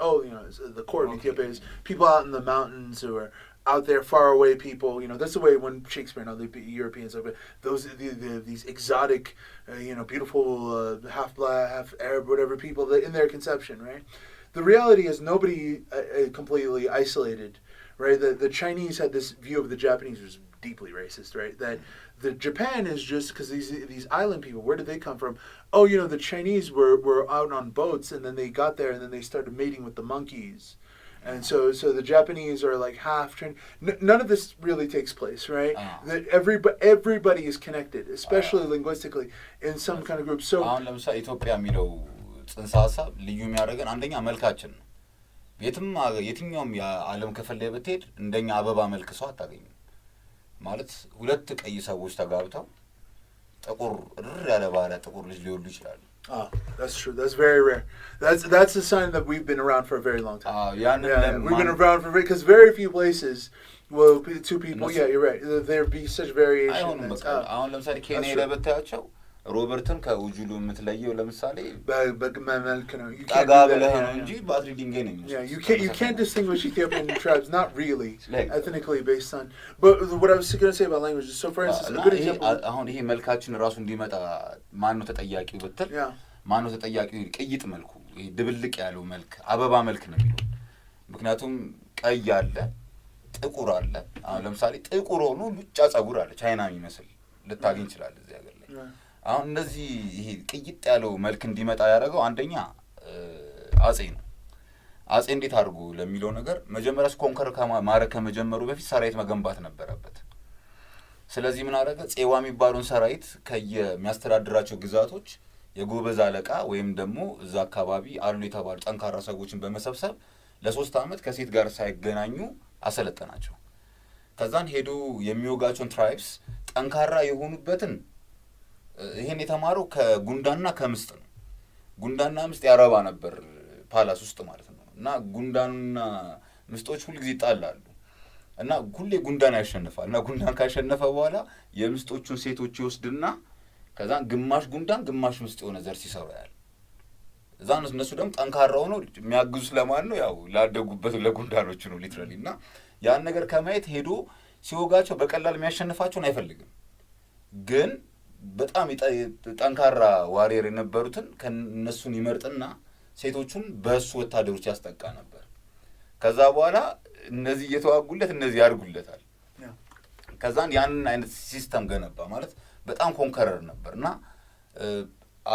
as the core of Ethiopia is people out in the mountains who are out there far away people. That's the way when Shakespeare and the Europeans these exotic, beautiful half black, half Arab, whatever people that in their conception, right? The reality is nobody completely isolated, right? The Chinese had this view of the Japanese was deeply racist, right? That the Japan is just because these island people, where did they come from? Oh, the Chinese were out on boats and then they got there and then they started mating with the monkeys. And so the Japanese are like half Chinese. None of this really takes place, right? That everybody is connected, especially linguistically in some kind of group. So አሁን ለምሳሌ ኢትዮጵያ የሚለው ጽንሰ ሐሳብ ልዩ የሚያደርገን አንደኛ መልካችን ነው። የትኛውም የዓለም ክፍል ላይ ብትሄድ እንደኛ አበባ መልክ ሰው አታገኝም። ማለት ሁለት ቀይ ሰዎች ተጋብተው ጥቁር ያለ ባለ ጥቁር ልጅ ሊወልዱ ይችላሉ። That's true. That's very rare. That's a sign that we've been around for a very long time. We've been around for because very few places will two people. Yeah, you're right. There be such variation. አሁን ለምሳሌ ኬንያ ለበታያቸው ሮበርትን ከኡጁሉ የምትለየው ለምሳሌ በመልክ ነው ጠጋ ብለህ ነው እንጂ ባትሪ ድንጋይ ነው የሚመስለው you can't distinguish Ethiopian tribes not really ethnically based on but what I was going to say about language so for instance a good example አሁን ይሄ መልካችን ራሱ እንዲመጣ ማን ነው ተጠያቂው ብትል ማን ነው ተጠያቂው ቅይጥ መልኩ ይሄ ድብልቅ ያለው መልክ አበባ መልክ ነው የሚለው ምክንያቱም ቀይ አለ ጥቁር አለ አሁን ለምሳሌ ጥቁር ሆኖ ሉጫ ጸጉር አለ ቻይና የሚመስል ልታገኝ ይችላል እዚህ ሀገር ላይ አሁን እንደዚህ ይሄ ቅይጥ ያለው መልክ እንዲመጣ ያደረገው አንደኛ አጼ ነው አጼ እንዴት አድርጎ ለሚለው ነገር መጀመሪያ ኮንከር ማረከ ከመጀመሩ በፊት ሰራዊት መገንባት ነበረበት ስለዚህ ምን አደረገ ጼዋ የሚባሉን ሰራዊት ከየሚያስተዳድራቸው ግዛቶች የጎበዝ አለቃ ወይም ደግሞ እዛ አካባቢ አሉ የተባሉ ጠንካራ ሰዎችን በመሰብሰብ ለ3 አመት ከሴት ጋር ሳይገናኙ አሰለጠናቸው ከዛን ሄዶ የሚወጋቸውን ትራይብስ ጠንካራ የሆኑበትን ይሄን የተማረው ከጉንዳንና ከምስጥ ነው ጉንዳንና ምስጥ ያረባ ነበር ፓላስ ውስጥ ማለት ነው እና ጉንዳንና ምስጦች ሁሉ ጊዜ ይጣላሉ እና ሁሌ ጉንዳን ያሸንፋል እና ጉንዳን ካሸነፈ በኋላ የምስጦቹን ሴቶች ይወስድና ከዛን ግማሽ ጉንዳን ግማሽ ምስጥ የሆነ ዘር ሲሰሩ ያያል እዛን እነሱ ደግሞ ጠንካራ ሆነው የሚያግዙ ለማን ነው ያው ላደጉበት ለጉንዳኖቹ ነው ሊትራሊ እና ያን ነገር ከማየት ሄዶ ሲወጋቸው በቀላል የሚያሸንፋቸውን አይፈልግም ግን በጣም ጠንካራ ዋሪየር የነበሩትን ከነሱን ይመርጥና ሴቶቹን በሱ ወታደሮች ያስጠቃ ነበር ከዛ በኋላ እነዚህ እየተዋጉለት እነዚህ ያርጉለታል ከዛን ያንን አይነት ሲስተም ገነባ ማለት በጣም ኮንከረር ነበርና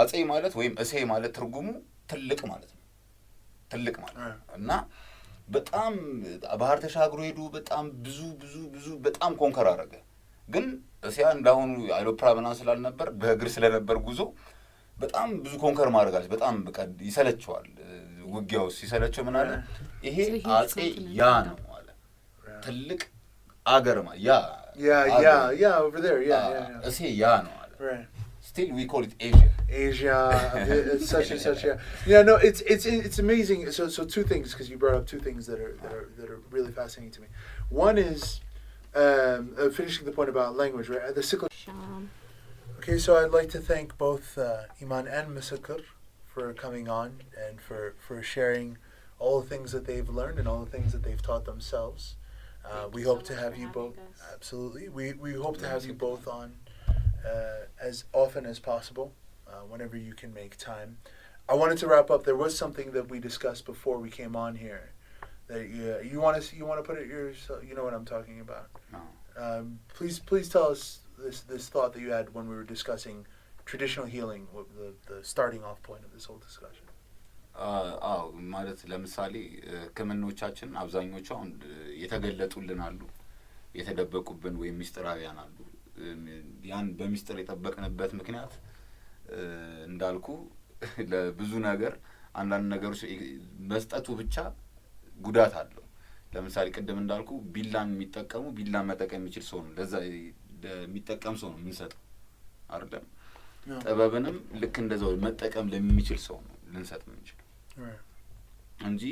አጼ ማለት ወይም እሴ ማለት ትርጉሙ ትልቅ ማለት ነው ትልቅ ማለት እና በጣም ባህር ተሻግሮ ሄዱ በጣም ብዙ በጣም ኮንከር አደረገ ግን እስያ እንዳሁኑ አይሮፕላን ስላልነበር በእግር ስለነበር ጉዞ በጣም ብዙ ኮንከር ማድረጋለች በጣም በቃ ይሰለቸዋል ውጊያው ሲሰለቸው ምን አለ ይሄ አጼ ያ ነው አለ ትልቅ አገር ማለት yeah over there እሴ ያ ነው አለ still we call it Asia it's such yeah no it's amazing so two things because you brought up two things that are really fascinating to me one is finishing the point about language right the cycle okay so I'd like to thank both Iman and Misikir for coming on and for sharing all the things that they've learned and all the things that they've taught themselves we hope to have you both absolutely we hope to have you both on as often as possible whenever you can make time I wanted to wrap up there was something that we discussed before we came on here You want to put it yourself. You know what I'm talking about. No. Please tell us this thought that you had when we were discussing traditional healing, the starting off point of this whole discussion. ማለት ለምሳሌ ህክምናዎቻችን አብዛኞቹ አሁን የተገለጡልን አሉ የተደበቁብን ወይ ሚስጥራውያን አሉ ያን በሚስጥር የጠበቅንበት ምክንያት እንዳልኩ ለብዙ ነገር አንዳንድ ነገሮች መስጠቱ ብቻ ጉዳት አለው ለምሳሌ ቅድም እንዳልኩ ቢላን የሚጠቀሙ ቢላን መጠቀም የሚችል ሰው ነው ለዛ የሚጠቀም ሰው ነው የምንሰጠው አይደለም ጥበብንም ልክ እንደዛው መጠቀም ለሚችል ሰው ነው ልንሰጥ የምንችለው እንጂ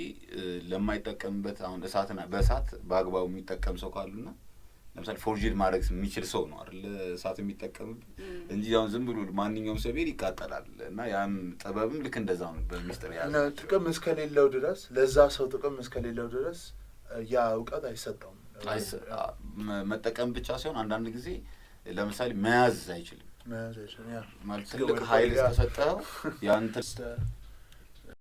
ለማይጠቀምበት አሁን እሳትና በእሳት በአግባቡ የሚጠቀም ሰው ካሉና ለምሳሌ ፎርጂድ ማድረግ የሚችል ሰው ነው አይደል እሳት የሚጠቀም እንጂ አሁን ዝም ብሎ ማንኛውም ሰው ቢል ይቃጠላል እና ያም ጥበብም ልክ እንደዛው ነው በሚስጥር ያለው እና ጥቅም እስከሌለው ድረስ ለዛ ሰው ጥቅም እስከሌለው ድረስ ያ ዕውቀት አይሰጠውም መጠቀም ብቻ ሳይሆን አንዳንድ ጊዜ ለምሳሌ መያዝ አይችልም ያ ማለት ትልቅ ኃይል ተሰጠው ያንተ